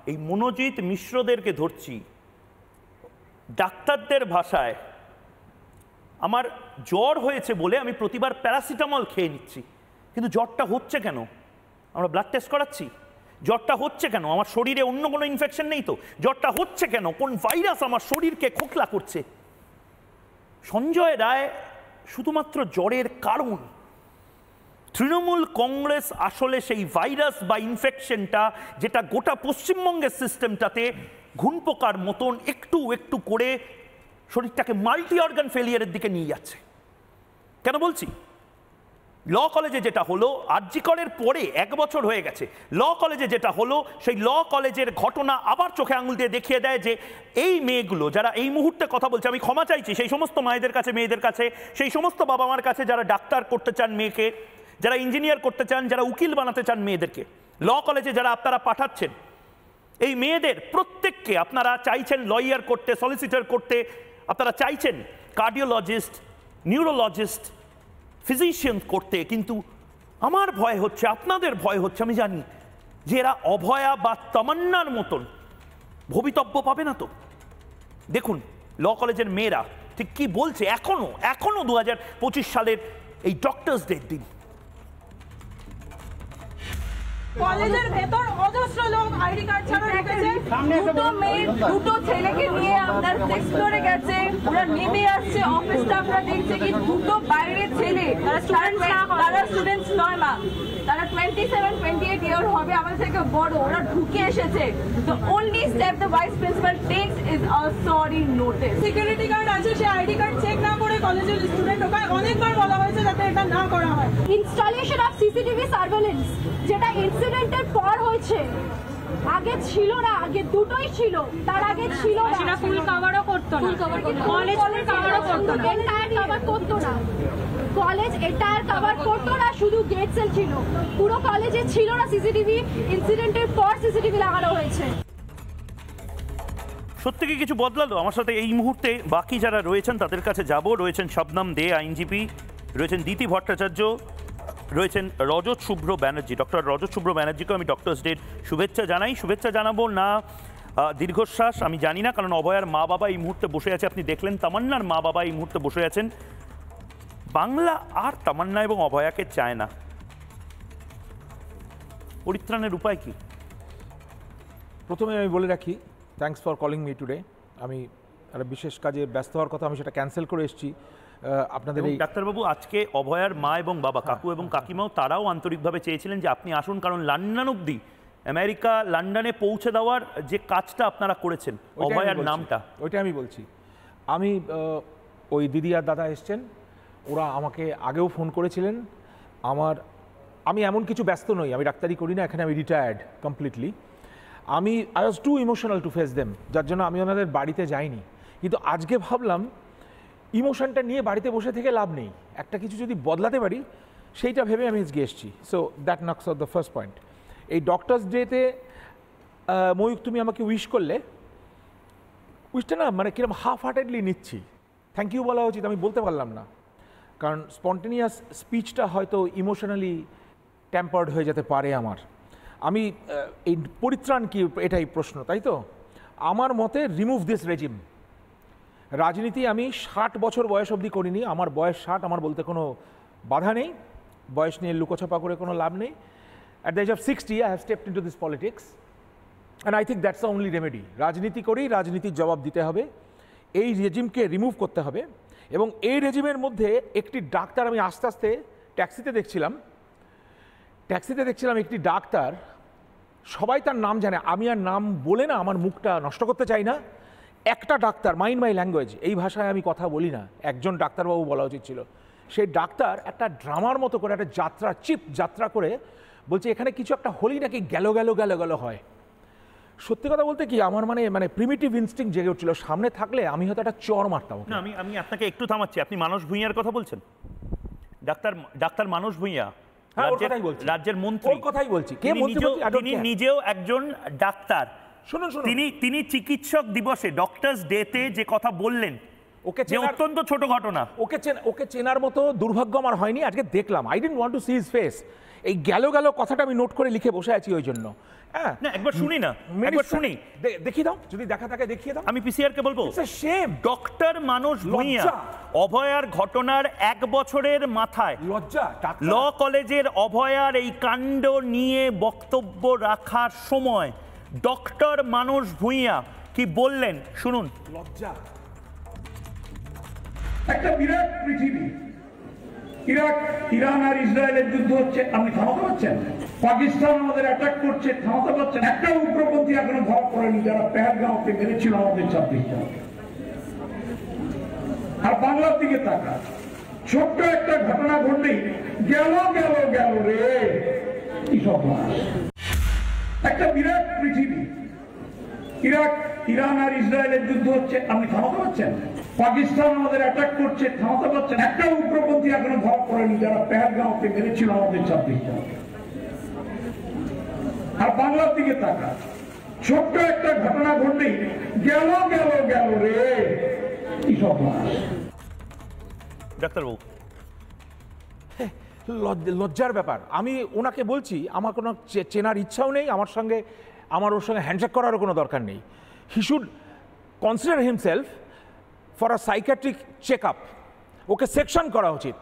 এই মনোজিৎ মিশ্রদেরকে ধরছি। ডাক্তারদের ভাষায়, আমার জ্বর হয়েছে বলে আমি প্রতিবার প্যারাসিটামল খেয়ে নিচ্ছি, কিন্তু জ্বরটা হচ্ছে কেন? আমরা ব্লাড টেস্ট করাচ্ছি। জ্বরটা হচ্ছে কেন? আমার শরীরে অন্য কোনো ইনফেকশন নেই তো। জ্বরটা হচ্ছে কেন? কোন ভাইরাস আমার শরীরকে খোকলা করছে? সঞ্জয় রায় শুধুমাত্র জ্বরের কারণ। তৃণমূল কংগ্রেস আসলে সেই ভাইরাস বা ইনফেকশনটা, যেটা গোটা পশ্চিমবঙ্গের সিস্টেমটাতে ঘুনপোকার মতন একটু একটু করে শরীরটাকে মাল্টি অর্গান ফেলিয়ারের দিকে নিয়ে যাচ্ছে। কেন বলছি? ল কলেজে যেটা হলো, আরজি করের পরে 1 বছর হয়ে গেছে, ল কলেজে যেটা হলো, সেই ল কলেজের ঘটনা আবার চোখে আঙুল দিয়ে দেখিয়ে দেয় যে এই মেয়েগুলো যারা এই মুহূর্তে কথা বলছে, আমি ক্ষমা চাইছি সেই সমস্ত মায়েদের কাছে, মেয়েদের কাছে, সেই সমস্ত বাবা মার কাছে যারা ডাক্তার করতে চান মেয়েকে, যারা ইঞ্জিনিয়ার করতে চান, যারা উকিল বানাতে চান মেয়েদেরকে, ল কলেজে যারা আপনারা পাঠাচ্ছেন, এই মেয়েদের প্রত্যেককে আপনারা চাইছেন লয়ার করতে, সলিসিটর করতে, আপনারা চাইছেন কার্ডিওলজিস্ট, নিউরোলজিস্ট, ফিজিশিয়ান করতে। কিন্তু আমার ভয় হচ্ছে, আপনাদের ভয় হচ্ছে, আমি জানি যে এরা অভয়া বা তামান্নার মতন ভবিতব্য পাবে না তো। দেখুন ল কলেজের মেয়েরা ঠিক কি বলছে এখনো 2025 সালের এই ডক্টরস ডের দিন। কলেজের ভেতর অজস্র লোক আইডি কার্ড ছাড়া ঢুকেছে, দুটো মেয়ে দুটো ছেলেকে নিয়ে আপনার সেক্স করে গেছে, ওরা নেমে আসছে অফিস স্টাফরা দেখছে কি দুটো বাইরের ছেলে, তারা স্টুডেন্টস নয় মা, তারা 27-28 ইয়ার হবে, আমাদের থেকে বড়, ওরা ঢুকে এসেছে। The only step the vice principal takes is a sorry notice. Security guard আছে, সে আইডি কার্ড চেক না করে কলেজের স্টুডেন্ট ঢোকায়, অনেকবার বলা হয়েছে যাতে এটা না করা হয়। ইনস্টলেশন অফ সিসিটিভি সার্ভেলেন্স যেটা ইনসিডেন্টের পর হয়েছে, আগে ছিল না, আগে দুটোই ছিল, তার আগে ছিল না, সেটা ফুল কভারও করতো না, কলেজ কভারও করতো না, এন্টায়ার কভার করতো না, কলেজ এন্টায়ার কভার করতো না, শুধু গেট সেল ছিল, পুরো কলেজে ছিল না সিসিটিভি, ইনসিডেন্টের পর সিসিটিভি লাগানো হয়েছে। সত্যি কি কিছু বদলালো? আমার সাথে এই মুহূর্তে বাকি যারা রয়েছেন তাদের কাছে যাব। রয়েছেন শবনম দে আইনজীবী, রয়েছেন দিতি ভট্টাচার্য, রয়েছেন রজত শুভ্র ব্যানার্জি। ডক্টর রজত শুভ্র ব্যানার্জিকে আমি ডক্টরস ডের শুভেচ্ছা জানাই। শুভেচ্ছা জানাবো না দীর্ঘশ্বাস আমি জানি না, কারণ অভয়ার মা বাবা এই মুহূর্তে বসে আছে, আপনি দেখলেন তামান্নার মা বাবা এই মুহূর্তে বসে আছেন। বাংলা আর তামান্না এবং অভয়াকে চায় না, পরিত্রাণের উপায় কি? প্রথমে আমি বলে রাখি, thanks for calling me today. আমি একটা বিশেষ কাজে ব্যস্ত হওয়ার কথা, আমি সেটা ক্যান্সেল করে এসেছি আপনাদের এই। ডাক্তারবাবু, আজকে অভয়ার মা এবং বাবা, কাকু এবং কাকিমাও তারাও আন্তরিকভাবে চেয়েছিলেন যে আপনি আসুন, কারণ লন্ডন অবধি, আমেরিকা লন্ডনে পৌঁছে দেওয়ার যে কাজটা আপনারা করেছেন অভয়ার নামটা, ওইটা আমি বলছি। আমি ওই দিদি আর দাদা এসছেন, ওরা আমাকে আগেও ফোন করেছিলেন। আমি এমন কিছু ব্যস্ত নই, আমি ডাক্তারি করি না এখানে, আমি retired completely. I was too emotional to face them, যার জন্য আমি ওনাদের বাড়িতে যাইনি। কিন্তু আজকে ভাবলাম ইমোশনটা নিয়ে বাড়িতে বসে থেকে লাভ নেই, একটা কিছু যদি বদলাতে পারি সেইটা ভেবে আমি আজকে এসেছি। So that knocks off the first point. এই ডক্টরস ডেতে ময়ূক তুমি আমাকে উইশ করলে, উইশটা না মানে কিরকম হাফ হার্টেডলি নিচ্ছি। থ্যাংক ইউ বলা উচিত, আমি বলতে পারলাম না, কারণ স্পন্টেনিয়াস স্পিচটা হয়তো ইমোশনালি ট্যাম্পার্ড হয়ে যেতে পারে আমার। আমি এই পরিত্রাণ কি এটাই প্রশ্ন, তাই তো? আমার মতে রিমুভ দিস রেজিম। রাজনীতি আমি 60 বছর বয়স অবধি করিনি, আমার বয়স 60, আমার বলতে কোনো বাধা নেই, বয়স নিয়ে লুকোছাপা করে কোনো লাভ নেই। At the age of 60 I have stepped into this politics and I think that's the only remedy. রাজনীতি করেই রাজনীতির জবাব দিতে হবে, এই রেজিমকে রিমুভ করতে হবে। এবং এই রেজিমের মধ্যে একটি ডাক্তার, আমি আস্তে আস্তে ট্যাক্সিতে দেখছিলাম একটি ডাক্তার, সবাই তার নাম জানে, আমি আর নাম বলে না আমার মুখটা নষ্ট করতে চাই না। একটা ডাক্তার, মাইন্ড মাই ল্যাঙ্গুয়েজ, এই ভাষায় আমি কথা বলি না, একজন ডাক্তারবাবু বলা উচিত ছিল। সেই ডাক্তার একটা ড্রামার মতো করে একটা যাত্রা, চিপ যাত্রা করে বলছে এখানে কিছু একটা হলেই নাকি গেল গেল গেল গেল হয়। সত্যি কথা বলতে কি আমার মানে প্রিমিটিভ ইনস্টিংক্ট জেগে উঠছিল, সামনে থাকলে আমি হয়তো একটা চর মারতাম। না, আমি আপনাকে একটু থামাচ্ছি। আপনি মানস ভূঁইয়ার কথা বলছেন? ডাক্তার মানস ভূঁইয়া রাজ্যের মন্ত্রী, ওর কথাই বলছি। তিনি নিজেও একজন ডাক্তার। শুনুন, তিনি চিকিৎসক দিবসে, ডক্টরস ডেতে যে কথা বললেন, ওকে অত্যন্ত ছোট ঘটনা, ওকে চেনার মতো দুর্ভাগ্য আমার হয়নি। আজকে দেখলাম, I didn't want to see his face. এই গেল গেল কথাটা আমি নোট করে লিখে বসে আছি ওই জন্য। হ্যাঁ, একবার শুনি না, একবার শুনি, দেখিয়ে দাও, যদি দেখা থাকে দেখিয়ে দাও। আমি পিসিআর কে বলবো, ডক্টর মানস ভূঁইয়া অভয়ার ঘটনার 1 বছরের মাথায় লজ্জা ল কলেজের অভয়ার এই কাণ্ড নিয়ে বক্তব্য রাখার সময় ডক্টর মানস ভূঁইয়া কি বললেন শুনুন। লজ্জা। একটা বিরাট পৃথিবী, ইরান আর ইসরায়েলের যুদ্ধ হচ্ছে, আপনি থামাতে পারছেন? পাকিস্তান আমাদের অ্যাটাক করছে, থামাতে পারছেন? একটা উগ্রপন্থী এখনো ধরা পড়েনি যারা পেহেলগাঁওতে মেরেছিল আমাদের 26 জন। আর বাংলার দিকে তাকা, ছোট্ট একটা ঘটনা ঘটলেই গেল গেল গেল রে, কি সব একটা বিরাট পৃথিবী, ইরান আর ইসরায়েলের যুদ্ধ হচ্ছে, আপনি থামাতে পারছেন? পাকিস্তান আমাদের অ্যাটাক করছে, থামাতে পারছেন? একটা উগ্রপন্থী এখনো ধরা পড়েনি যারা পেহেলগাঁওতে মেরেছিল আমাদের 26 জন। আর বাংলার দিকে তাকা, ছোট্ট একটা ঘটনা ঘটলেই গেল গেল গেল রে, কি সব ডাক্তারবাবু। লজ্জার ব্যাপার। আমি ওনাকে বলছি আমার কোনো চেনার ইচ্ছাও নেই, আমার ওর সঙ্গে হ্যান্ডশেক করারও কোনো দরকার নেই। He should consider himself for a psychiatric check up, ওকে সেকশন করা উচিত।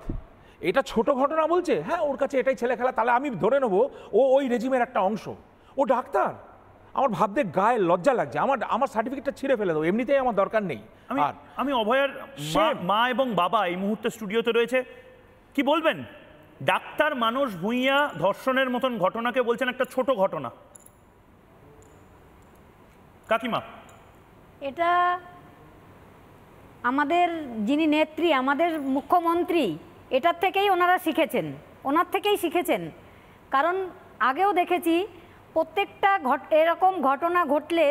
এটা ছোট ঘটনা বলছে, হ্যাঁ ওর কাছে এটাই ছেলে খেলা, তাহলে আমি ধরে নেবো ও ওই রেজিমের একটা অংশ, ও ডাক্তার। আমার ভাবতে গায়ে লজ্জা লাগছে, আমার সার্টিফিকেটটা ছিঁড়ে ফেলে দেবো, এমনিতেই আমার দরকার নেই। আমি অভয়ার মা এবং বাবা এই মুহূর্তে স্টুডিওতে রয়েছে, কি বলবেন? ডাক্তার মানস ভূঁইয়া ধর্ষণের মতন ঘটনাকে বলছেন একটা ছোট ঘটনা। কাকিমা, এটা আমাদের যিনি নেত্রী, আমাদের মুখ্যমন্ত্রী, এটার থেকেই ওনার থেকেই শিখেছেন। কারণ আগেও দেখেছি প্রত্যেকটা এরকম ঘটনা ঘটলে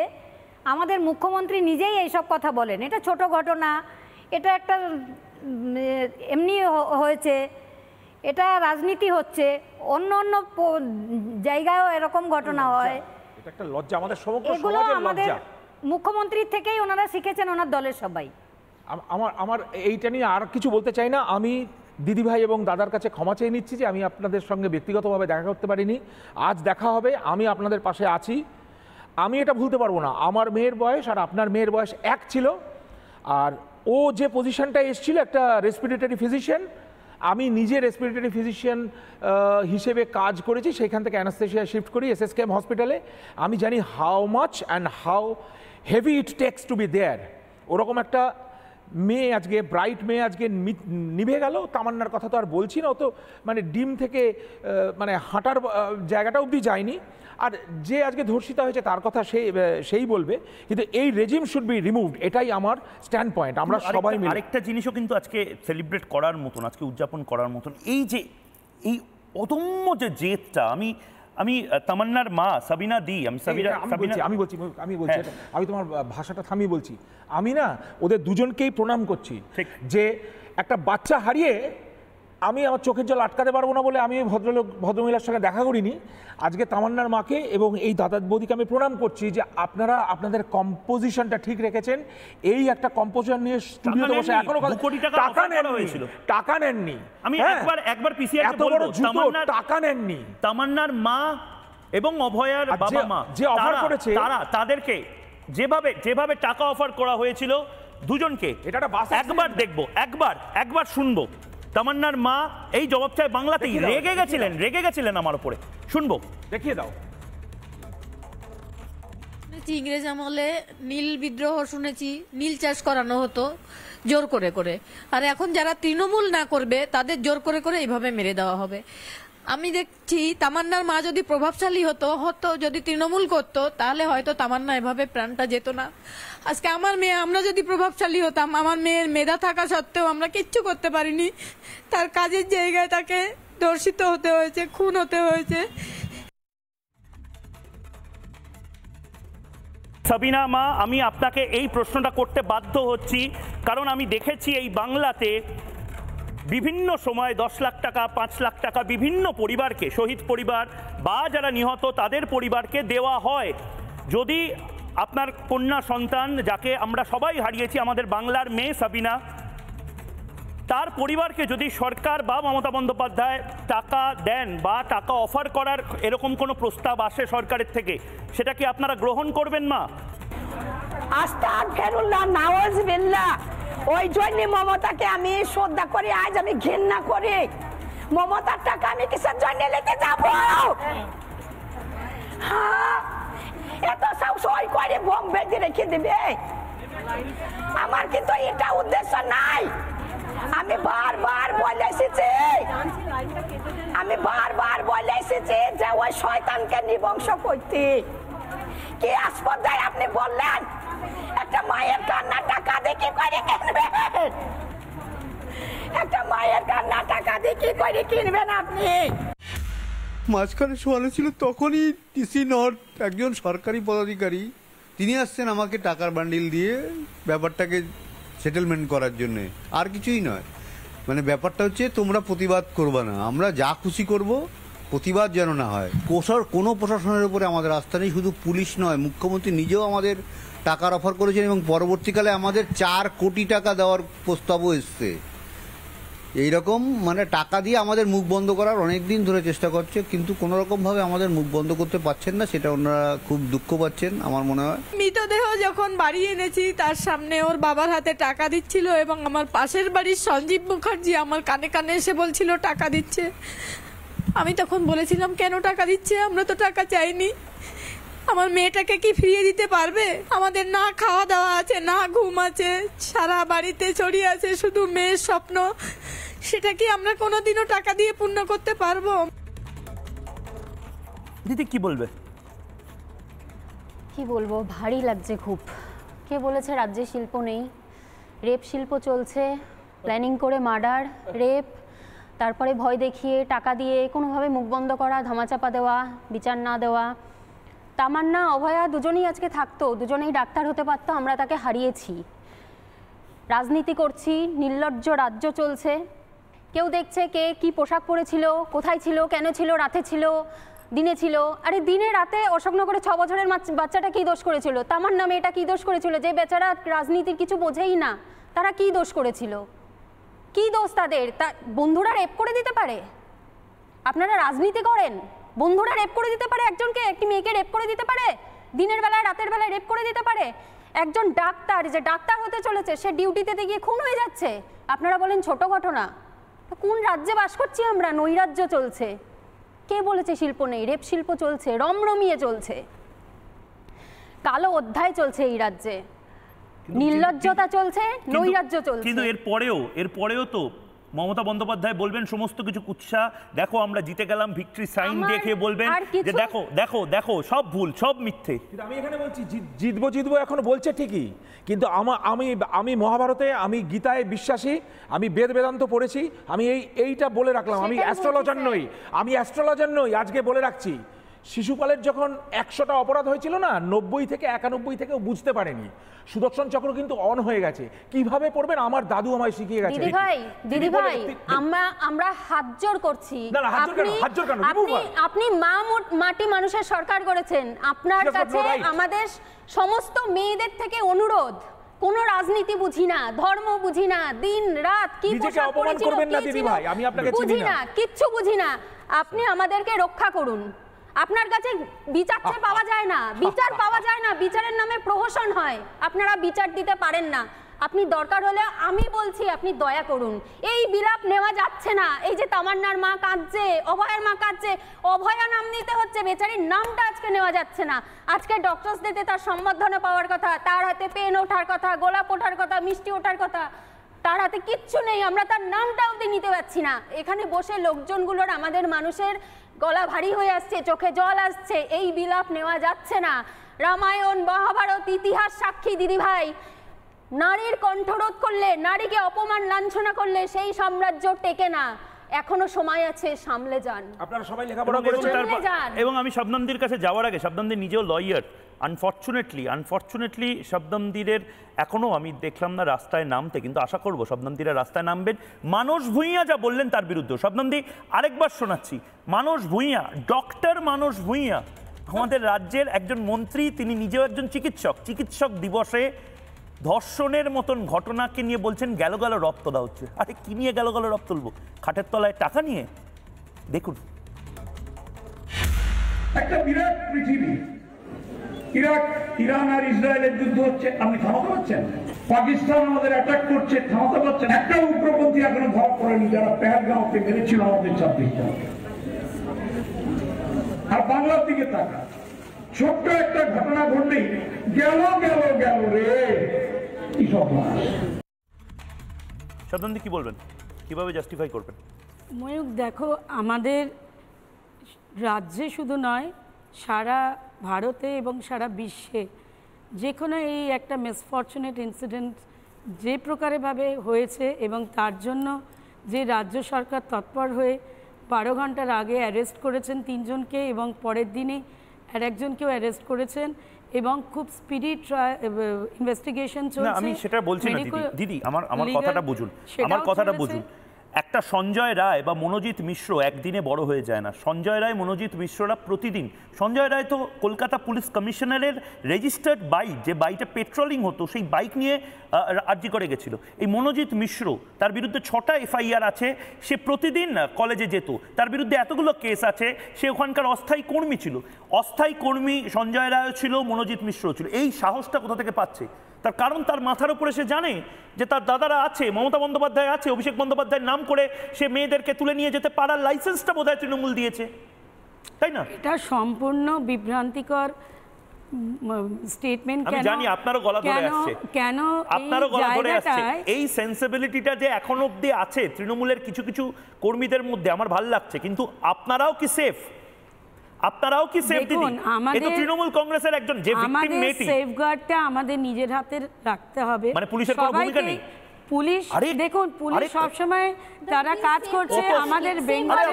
আমাদের মুখ্যমন্ত্রী নিজেই এইসব কথা বলেন, এটা ছোট ঘটনা, এটা একটা এমনি হয়েছে, এটা রাজনীতি হচ্ছে, অন্য অন্য জায়গায়ও এরকম ঘটনা হয়। এটা একটা লজ্জা, আমাদের সমগ্র এগুলো সমাজের আমাদের লজ্জা। মুখ্যমন্ত্রীর থেকেই ওনারা শিখেছেন, ওনার দলের সবাই। আমার এইটা নিয়ে আর কিছু বলতে চাই না। আমি দিদিভাই এবং দাদার কাছে ক্ষমা চেয়ে নিচ্ছি যে আমি আপনাদের সঙ্গে ব্যক্তিগতভাবে দেখা করতে পারিনি। আজ দেখা হবে, আমি আপনাদের পাশে আছি। আমি এটা ভুলতে পারবো না, আমার মেয়ের বয়স আর আপনার মেয়ের বয়স এক ছিল, আর ও যে পজিশনটায় এসেছিল একটা রেসপিরেটরি ফিজিশিয়ান, আমি নিজে রেসপিরেটরি ফিজিশিয়ান হিসেবে কাজ করেছি, সেইখান থেকে অ্যানাস্থেশিয়া শিফট করি SSKM হসপিটালে। আমি জানি how much and how heavy it takes to be there. ওরকম একটা মেয়ে আজকে, ব্রাইট মেয়ে আজকে নিভে গেল। তামান্নার কথা তো আর বলছি না, ও তো মানে ডিম থেকে মানে হাঁটার জায়গাটা অবধি যায়নি। আর যে আজকে ধর্ষিতা হয়েছে তার কথা সেই বলবে, কিন্তু এই রেজিম শুড বি রিমুভড, এটাই আমার স্ট্যান্ড পয়েন্ট। আমরা সবাই মিলে আরেকটা জিনিসও কিন্তু আজকে সেলিব্রেট করার মতন, আজকে উদযাপন করার মতন, এই যে এই অদম্য যে জেদটা, আমি আমি তামান্নার মা সাবিনা দি, আমি আমি বলছি আমি তোমার ভাষাটা থামিয়ে বলছি। আমি না ওদের দুজনকেই প্রণাম করছি যে একটা বাচ্চা হারিয়ে আমি আমার চোখের জল আটকাতে পারবো না বলে আমি ভদ্রমহিলার সঙ্গে দেখা করিনি। আজকে তামান্নার মাকে এবং এই দাদা বৌদিকে আমি প্রণাম করছি যে আপনারা আপনাদের কম্পোজিশনটা ঠিক রেখেছেন। এই একটা কম্পোজিশন নিয়ে স্টুডিওতে বসে এখনো টাকা নেননি। আমি একবার পিসিআর কে বলবো টাকা নেননি। তামান্নার মা এবং অভয়ার বাবা মা যে অফার করেছে তাদেরকে যেভাবে টাকা অফার করা হয়েছিল দুজনকে, এটা একবার দেখবো, একবার শুনবো। তামান্নার মা এই জবাব চায় বাংলাতেই, রেগে গেছিলেন আমার উপরে। শুনবো, দেখিয়ে দাও। ইংরেজ আমলে নীল বিদ্রোহ শুনেছি, নীল চাষ করানো হতো জোর করে করে, আর এখন যারা তৃণমূল না করবে তাদের জোর করে করে এইভাবে মেরে দেওয়া হবে। আমি দেখছি তামান্নার মা যদি প্রভাবশালী হতো যদি তৃণমূল করতো তাহলে হয়তো তামান্না এভাবে প্রাণটা যেত না। আজকে আমার মেয়ে, আমরা যদি প্রভাবশালী হতাম, আমার মেয়ের মেধা থাকা সত্ত্বেও আমরা কিচ্ছু করতে পারিনি। তার কাজের জায়গায় তাকে ধর্ষিত হতে হয়েছে, খুন হতে হয়েছে। সাবিনা মা, আমি আপনাকে এই প্রশ্নটা করতে বাধ্য হচ্ছি কারণ আমি দেখেছি এই বাংলাতে বিভিন্ন সময় 10 লাখ টাকা, 5 লাখ টাকা বিভিন্ন পরিবারকে, শহীদ পরিবার বা যারা নিহত তাদের পরিবারকে দেওয়া হয়। যদি আপনার কন্যা সন্তান, যাকে আমরা সবাই হারিয়েছি, আমাদের বাংলার মেয়ে সাবিনা, তার পরিবারকে যদি সরকার বা মমতা বন্দ্যোপাধ্যায় টাকা দেন বা টাকা অফার করার এরকম কোনো প্রস্তাব আসে সরকারের থেকে, সেটা কি আপনারা গ্রহণ করবেন মা? আস্তাগফিরুল্লাহ, নাউজুবিল্লাহ। ওই জন্য মমতাকে আমি শ্রদ্ধা করি, আজ আমি ঘৃণা করি। মমতার টাকা আমি কিসের জন্য নিতে যাব? এত সব সই করে বোম বেঁধে রেখে দিবে, আমার কিন্তু এটা উদ্দেশ্য নাই। আমি বারবার বলে এসেছি যে ওই শয়তানকে নিবংশ করতে। কি আসপদায় আপনি বললেন একটা মায়ের কান্না টাকা দিয়ে কি করে কিনবেন? একটা মায়ের কান্না টাকা দিয়ে কি করে কিনবেন আপনি? মাঝখানে শোয়ানো ছিল, তখনই টিসি নর্থ একজন সরকারি পদাধিকারী তিনি আসছেন আমাকে টাকার বান্ডিল দিয়ে ব্যাপারটাকে সেটেলমেন্ট করার জন্য, আর কিছুই নয়। মানে ব্যাপারটা হচ্ছে তোমরা প্রতিবাদ করবে না, আমরা যা খুশি করব, প্রতিবাদ যেন না হয়। কোনো প্রশাসনের উপরে আমাদের আস্থা নেই, শুধু পুলিশ নয়, মুখ্যমন্ত্রী নিজেও আমাদের টাকার অফার করেছেন এবং পরবর্তীকালে আমাদের 4 কোটি টাকা দেওয়ার প্রস্তাবও এসছে। এইরকম মানে টাকা দিয়ে আমাদের মুখ বন্ধ করার অনেক দিন ধরে চেষ্টা করছে, কিন্তু কোনো রকমভাবে আমাদের মুখ বন্ধ করতে পারছেন না, সেটা ওনারা খুব দুঃখ পাচ্ছেন আমার মনে হয়। মৃতদেহ যখন বাড়ি এনেছি তার সামনে ওর বাবার হাতে টাকা দিচ্ছিল এবং আমার পাশের বাড়ির সঞ্জীব মুখার্জি আমার কানে কানে এসে বলছিল টাকা দিচ্ছে। আমি তখন বলেছিলাম কেন টাকা দিচ্ছে, আমরা তো টাকা চাইনি। আমার মেয়েটাকে কি ফিরিয়ে দিতে পারবে? আমাদের না খাওয়া দাওয়া আছে, না ঘুম আছে, সারা বাড়িতে ছড়িয়ে আছে শুধু মেয়ের স্বপ্ন। সেটা কি আমরা কোনোদিনও টাকা দিয়ে পূর্ণ করতে পারবো? দিদি কি বলবে? কি বলবো, ভারী লাগছে খুব। কে বলেছে রাজ্যে শিল্প নেই? রেপ শিল্প চলছে, প্ল্যানিং করে মার্ডার, রেপ, তারপরে ভয় দেখিয়ে টাকা দিয়ে কোনোভাবে মুখ বন্ধ করা, ধামাচাপা দেওয়া, বিচার না দেওয়া। তামান্না, অভয়া দুজনেই আজকে থাকতো, দুজনেই ডাক্তার হতে পারতো, আমরা তাকে হারিয়েছি। রাজনীতি করছি, নির্লজ্জ রাজ্য চলছে। কেউ দেখছে কে কি পোশাক পরেছিল, কোথায় ছিল, কেন ছিল, রাতে ছিল, দিনে ছিল। আরে দিনে রাতে অশোকনগরে 6 বছরের বাচ্চাটা কি দোষ করেছিল? তামান্না মেয়েটা কি দোষ করেছিল? যে বেচারা রাজনীতির কিছু বোঝেই না, তারা কি দোষ করেছিল? কি দোষ তাদের? বন্ধুরা রেপ করে দিতে পারে? আপনারা রাজনীতি করেন, বন্ধুরা রেপ করে দিতে পারে একজনকে, একটি মেয়েকে রেপ করে দিতে পারে, দিনের বেলায় রাতের বেলায় রেপ করে দিতে পারে। একজন ডাক্তার, যে ডাক্তার হতে চলেছে, সে ডিউটিতে গিয়ে খুন হয়ে যাচ্ছে, আপনারা বলেন ছোট ঘটনা? কোন রাজ্যে বাস করছি আমরা? নৈরাজ্য চলছে। কে বলেছে শিল্প নেই? রেপ শিল্প চলছে, রমরমিয়ে চলছে, কালো অধ্যায় চলছে এই রাজ্যে, নির্লজ্জতা চলছে, নৈরাজ্য চলছে। কিন্তু এরপরেও তো মমতা বন্দ্যোপাধ্যায় বলবেন সমস্ত কিছু কুৎসা, দেখো আমরা জিতে গেলাম, ভিক্টরি সাইন দেখে বলবেন যে দেখো দেখো দেখো সব ভুল, সব মিথ্যে। কিন্তু আমি এখানে বলছি জিতবো এখন বলছে ঠিকই, কিন্তু আমি মহাভারতে, আমি গীতায় বিশ্বাসী, আমি বেদ বেদান্ত পড়েছি, আমি এইটা বলে রাখলাম। আমি অ্যাস্ট্রোলজার নই, আজকে বলে রাখছি শিশুপালের যখন 100টা অপরাধ হয়েছিল না, 90 থেকে 91 থেকেও বুঝতে পারেনি। সুদর্শন চক্র কিন্তু অন হয়ে গেছে। কিভাবে পড়বেন আমার দাদু আমায় শিখিয়ে গেছে। দিদি ভাই আমরা হাত জোড় করছি। আপনি মাটি মানুষের সরকার করেছেন, আপনার কাছে আমাদের সমস্ত মেয়েদের থেকে অনুরোধ, কোন রাজনীতি বুঝি না, ধর্ম বুঝি না, দিন রাত কি পোশাক পরেছিল বুঝি না, কিচ্ছু বুঝি না। আপনি আমাদেরকে রক্ষা করুন। আপনার কাছে বিচার চেয়ে পাওয়া যায় না, বিচার পাওয়া যায় না, বিচারের নামে প্রহসন হয়, আপনারা বিচার দিতে পারেন না। আপনি দরকার হলে আমি বলছি আপনি দয়া করুন, এই বিলাপ নেওয়া যাচ্ছে না। এই যে তামান্নার মা কাঁদছে, অভয়ের মা কাঁদছে, অভয়া নাম নিতে হচ্ছে, বেচারির নামটা আজকে নেওয়া যাচ্ছে না। আজকে ডক্টরস ডেতে তার সম্বর্ধনা পাওয়ার কথা, তার হাতে পেন ওঠার কথা, গোলাপ ওঠার কথা, মিষ্টি ওঠার কথা, তার হাতে কিচ্ছু নেই, আমরা তার নামটা অবধি নিতে পারছি না। এখানে বসে লোকজনগুলোর, আমাদের মানুষের গলা ভারী হয়ে আসছে, চোখে জল আসছে, এই বিলাপ নেওয়া যাচ্ছে না। রামায়ণ মহাভারত ইতিহাস সাক্ষী দিদি ভাই, নারীর কণ্ঠরোধ করলে, নারীকে অপমান লাঞ্ছনা করলে সেই সাম্রাজ্য টেকে না। এখনো সময় আছে, সামলে যান। আপনারা সবাই লেখাপড়া করেছেন। এবং আমি শবনমদির কাছে যাওয়ার আগে, শবনমদি নিজেও লয়ার, আনফর্চুনেটলি শবনমদিরের এখনো আমি দেখলাম না রাস্তায় নামতে, কিন্তু আশা করব শবনমদিরা রাস্তায় নামবেন। মানস ভূঁইয়া যা বললেন তার বিরুদ্ধে। শবনমদি আরেকবার শোনাচ্ছি, মানস ভূঁইয়া, ডক্টর মানস ভূঁইয়া আমাদের রাজ্যের একজন মন্ত্রী, তিনি নিজেও একজন চিকিৎসক দিবসে ধর্ষণের মতন ঘটনাকে নিয়ে বলছেন গেল গেল রব তোলা হচ্ছে। আরে কি নিয়ে গেল গেল রব তুলবো? খাটের তলায় টাকা নিয়ে? দেখুন, একটা বিরাট পৃথিবী, ইরাক, ইরান আর ইসরায়েলের যুদ্ধ হচ্ছে, আপনি থামাতে পারছেন? পাকিস্তান আমাদের অ্যাটাক করছে, থামাতে পারছেন? একটা উগ্রপন্থী এখনো ধরা পড়েনি যারা পেহেলগাঁওতে মেরেছিল আমাদের 26 জনকে। আর বাংলার দিকে তাকা, ছোট্ট একটা ঘটনা ঘটলেই গেল গেল গেল রে, কি সব। শবনমদি কি বলবেন, কিভাবে জাস্টিফাই করবেন? ময়ূক, দেখো, আমাদের রাজ্যে শুধু নয়, সারা ভারতে এবং সারা বিশ্বে যে কোনো এই একটা মিসফরচুনেট ইনসিডেন্ট যে প্রকারেভাবে হয়েছে, এবং তার জন্য যে রাজ্য সরকার তৎপর হয়ে 12 ঘন্টার আগে অ্যারেস্ট করেছেন 3 জনকে, এবং পরের দিনে আর একজনকেও অ্যারেস্ট করেছেন, এবং খুব স্পিডি ইনভেস্টিগেশন চলছে। আমি সেটা বলছি না দিদি, আমার কথাটা বুঝুন। একটা সঞ্জয় রায় বা মনোজিৎ মিশ্র একদিনে বড় হয়ে যায় না। সঞ্জয় রায়, মনোজিৎ মিশ্ররা প্রতিদিন। সঞ্জয় রায় তো কলকাতা পুলিশ কমিশনারের রেজিস্টার্ড বাইক, যে বাইকটা পেট্রোলিং হতো, সেই বাইক নিয়ে আর্জি করে গেছিল। এই মনোজিৎ মিশ্র, তার বিরুদ্ধে 6টা FIR আছে, সে প্রতিদিন কলেজে যেত, তার বিরুদ্ধে এতগুলো কেস আছে, সে ওখানকার অস্থায়ী কর্মী ছিল। অস্থায়ী কর্মী সঞ্জয় রায় ছিল, মনোজিৎ মিশ্র ছিল। এই সাহসটা কোথা থেকে পাচ্ছে? তার কারণ তার মাথার উপরে সে জানে যে তার দাদারা আছে, মমতা বন্দ্যোপাধ্যায় আছে, অভিষেক বন্দ্যোপাধ্যায়ের নাম করে সে মেয়েদেরকে তুলে নিয়ে যেতে পারার লাইসেন্সটা বোধহয় তৃণমূল দিয়েছে, তাই না? এটা সম্পূর্ণ বিভ্রান্তিকর স্টেটমেন্ট। আমি জানি আপনারও গলা ধরে আসছে, কেন আপনারও গলা ধরে আসছে। এই সেন্সিবিলিটিটা যে এখন অবধি আছে তৃণমূলের কিছু কিছু কর্মীদের মধ্যে, আমার ভালো লাগছে। কিন্তু আপনারাও কি সেফ? আপনারাও কি সেফ দিদি? এটা তৃণমূল কংগ্রেসের একজন যে ভিকটিম মেয়েটি, সেফগার্ডটা আমাদের নিজের হাতে রাখতে হবে। মানে পুলিশের কোনো ভূমিকা নেই? পুলিশ, দেখুন, পুলিশ সবসময় তারা কাজ করছে। আমাদের বেঙ্গলের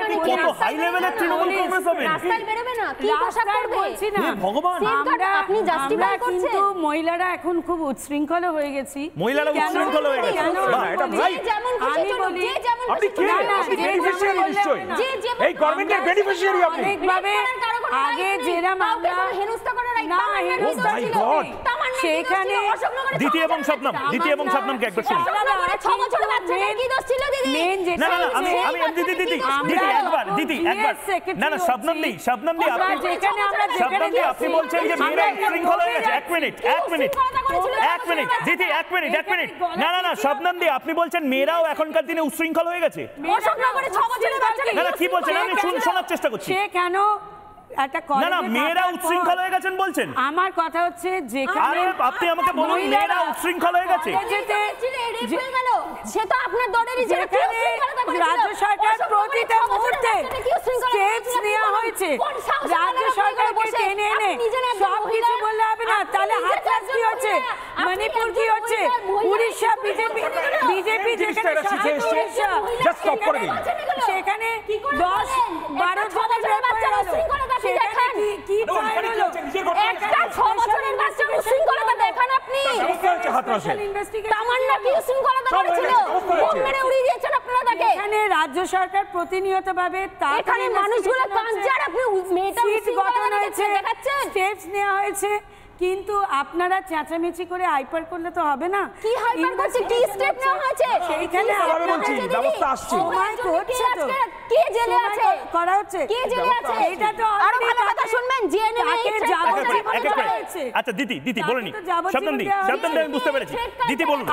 হাই লেভেলের তৃণমূল কংগ্রেস হবে, রাস্তায় বেরোবে না, কি পোশাক পরবে? বলছি না, ভগবান, আপনি জাস্টিফাই করছেন। কিন্তু মহিলারা এখন খুব উচ্ছৃঙ্খল হয়ে গেছি। মহিলারা উচ্ছৃঙ্খল হয়ে গেছে, এটা ভাই যেমন খুশি চলুন, যে যেমন আপনি কি বেনিফিশিয়ারি? নিশ্চয়ই এই গভর্নমেন্টের বেনিফিশিয়ারি আপনি। অনেকভাবে আগে যেরকম আমরা হেনস্থা করার রাইট, সেখানে দিতি এবং শবনমকে একবার শুনুন। আপনি বলছেন যে মেয়েরা উচ্ছৃঙ্খল হয়ে গেছে। এক মিনিট, না শবনমদি, আপনি বলছেন মেয়েরাও এখনকার দিনে উচ্ছৃঙ্খল হয়ে গেছে? না কি বলছেন? আমি শোনার চেষ্টা করছি। সে কেন মেয়েরা উচ্ছৃঙ্খল হয়ে গেছেন বলছেন? আমার কথা হচ্ছে যে আপনি আমাকে বলুন মেয়েরা উচ্ছৃঙ্খল হয়ে গেছে। সে তো আপনার দলেরই, রাজ্য সরকার প্রতিটা মুহূর্তে স্টেপস নেওয়া হয়েছে। রাজ্য সরকারকে টেনে এনে সব কিছু বললে হবে না। তাহলে হাতরাস কি হচ্ছে, মণিপুর কি হচ্ছে, উড়িষ্যা বিজেপি যেখানে সেখানে 10-12 জনের ব্যাপারে সেখানে কি হাতরাসের। তামান্না কি উশৃঙ্খলতা করেছিল? বোম মেরে উড়িয়ে দিয়েছেন আপনারা তাকে। এখানে রাজ্য সরকার প্রতিনিয়তভাবে এখানে মানুষগুলো কাঁদছে আর আপনি মেয়েটা উশৃঙ্খলতা দেখাচ্ছেন। স্টেপস নেওয়া হয়েছে, কিন্তু আপনারা চেঁচামেচি করে হাইপার করলে তো হবে না। কি হাইপার করছে? কি স্টেপ নেওয়া হয়েছে? সেইখানে আবার বলছি ব্যবস্থা আসছে। সময় করছে তো, কে জেলে আছে করা হচ্ছে, কে জেলে আছে? এটা তো আরো ভালো কথা শুনবেন, জেনে আচ্ছা দিদি বলেনি, শব্দম আমি বুঝতে পেরেছি, দিদি বলুন।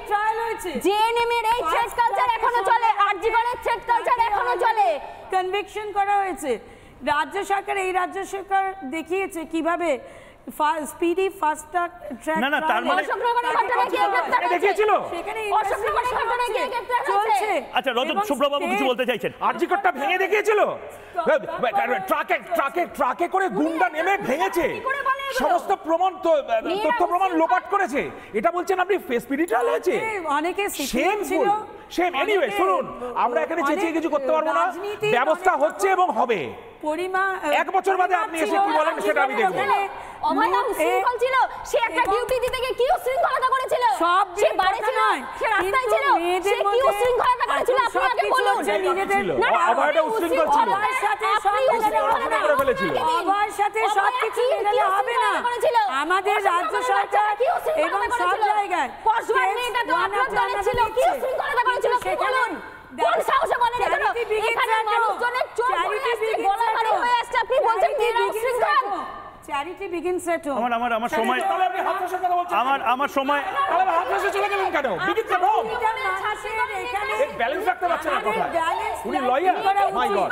ট্রায়াল হয়েছে, জেএনএম এর এই থ্রেট কালচার এখনো চলে, আরজি করের থ্রেট কালচার এখনো চলে, কনভিকশন করা হয়েছে। রাজ্য সরকার দেখিয়েছে কিভাবে স্পিডি ফাস্ট ট্র্যাক। না তার মানে দেখিয়েছিল সেখানে চলছে। আচ্ছা রজত শুভ্রবাবু কিছু বলতে চাইছেন? আরজি কোডটা ভেঙে দেখিয়েছিল, ট্রাকে করে গুন্ডা নেমে ভেঙেছে, সমস্ত তথ্য প্রমাণ লোপাট করেছে, এটা বলছেন আপনি স্পিডি ট্রায়াল হয়েছে? অনেকে সেম এনিওয়ে শুনুন, আমরা এখানে চেঁচিয়ে কিছু করতে পারবো না, ব্যবস্থা হচ্ছে এবং হবে। এক বছর বাদে আপনি এসে কি বলেন সেটা আমি দেখব। অভয়দাম উশৃঙ্খল ছিল, সে একটা ডিউটি দিতে গিয়ে কি উশৃঙ্খলতা করেছিল? সে বাড়ি ছিল, সে রাস্তায় ছিল, সে কি উশৃঙ্খলতা করেছিল আপনি আগে বলুন। অভয়টা উশৃঙ্খল ছিল, অভয়ের সাথে সবকিছু মেলালে হবে না। আমাদের রাজ্য সরকার এবং সব জায়গায় পশবান মেয়েটা তো আপনার দলে ছিল, কি উশৃঙ্খলতা করেছিল বলুন। কোন সাহসে বলেন এগুলো? এখানে মানুষজনের চোখ পড়ে আসছে, গলা ভারী হয়ে আসছে, আপনি বলছেন কি উশৃঙ্খল? Charity begins at home. আমার সময় আমার সময় হাতরাসে চলে গেলেন কেন? বিগিনস এট হোম ব্যালেন্স রাখতে পারছেন না কথা। উনি লয়ার, মাই গড।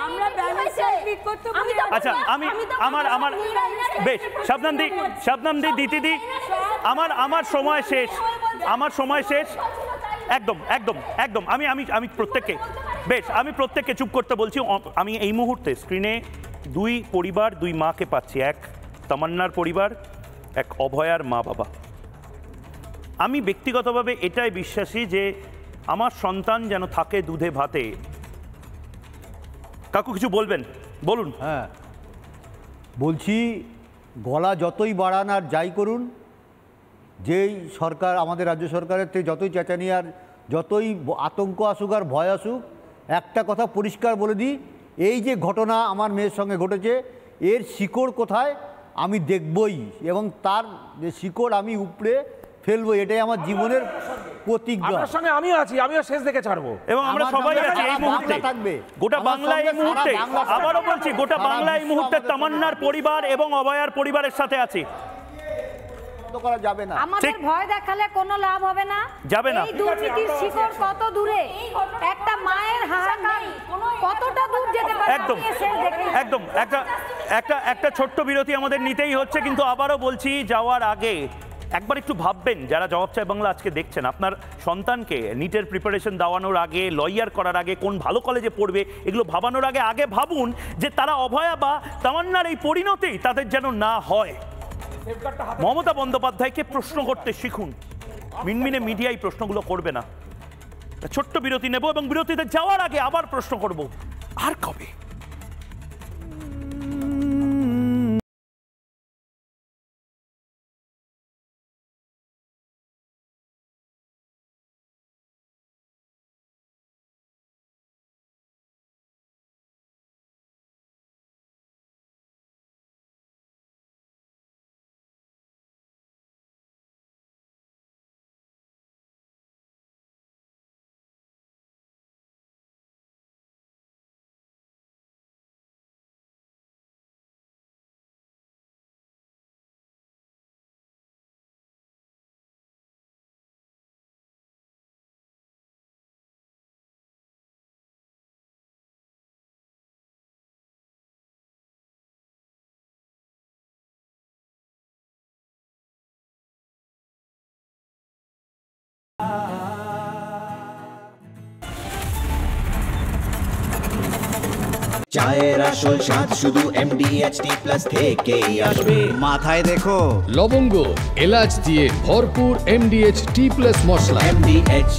আমরা ব্যালেন্স কমপ্লিট করতে পারি। আচ্ছা আমার বেশ শবনম দি দিদি আমার সময় শেষ। একদম আমি প্রত্যেককে চুপ করতে বলছি। আমি এই মুহূর্তে স্ক্রিনে দুই মাকে পাচ্ছি, এক তামান্নার পরিবার, এক অভয়ার মা বাবা। আমি ব্যক্তিগতভাবে এটাই বিশ্বাসী যে আমার সন্তান যেন থাকে দুধে ভাতে। কাকু কিছু বলবেন? বলুন। হ্যাঁ বলছি, গলা যতই বাড়ান আর যাই করুন, যেই সরকার আমাদের রাজ্য সরকারের থেকে যতই চেঁচানি আর যতই আতঙ্ক আসুক আর ভয় আসুক, একটা কথা পরিষ্কার বলে দিই, এই যে ঘটনা আমার মেয়ের সঙ্গে ঘটেছে, এর শিকড় কোথায় আমি দেখবই, এবং তার যে শিকড় আমি উপড়ে ফেলবো, এটাই আমার জীবনের প্রতিজ্ঞা। আপনার সঙ্গে আমিও আছি, আমিও শেষ দেখে ছাড়বো, এবং আমরা সবাই আছি এই মুহূর্তে। গোটা বাংলা এই মুহূর্তে, আবারও বলছি, গোটা বাংলা এই মুহূর্তে তামান্নার পরিবার এবং অভয়ার পরিবারের সাথে আছি। করা যাবে না, আমাদের ভয় দেখালে কোনো লাভ হবে না, যাবে না। এই দুর্নীতির শিকড় কত দূরে, একটা মায়ের হাহাকার কতটা দূর যেতে পারে। একদম একটা ছোট্ট বিরতি আমাদের নিতেই হচ্ছে, কিন্তু আবারও বলছি যাওয়ার আগে একবার একটু ভাববেন, যারা জবাব চায় বাংলা আজকে দেখছেন, আপনার সন্তানকে নিটের প্রিপারেশন দেওয়ানোর আগে, লয়ার করার আগে, কোন ভালো কলেজে পড়বে এগুলো ভাবানোর আগে ভাবুন যে তারা অভয়া বা তামান্নার এই পরিণতি তাদের যেন না হয়। মমতা বন্দ্যোপাধ্যায়কে প্রশ্ন করতে শিখুন, মিনমিনে মিডিয়ায় প্রশ্নগুলো করবে না। ছোট্ট বিরতি নেব এবং বিরতিতে যাওয়ার আগে আবার প্রশ্ন করব, আর কবে? চায়ের আসল স্বাদ শুধু MDHT+ থেকেই আসবে। মাথায় দেখো লবঙ্গ এলাচ দিয়ে ভরপুর MDHT+ মশলা। MDH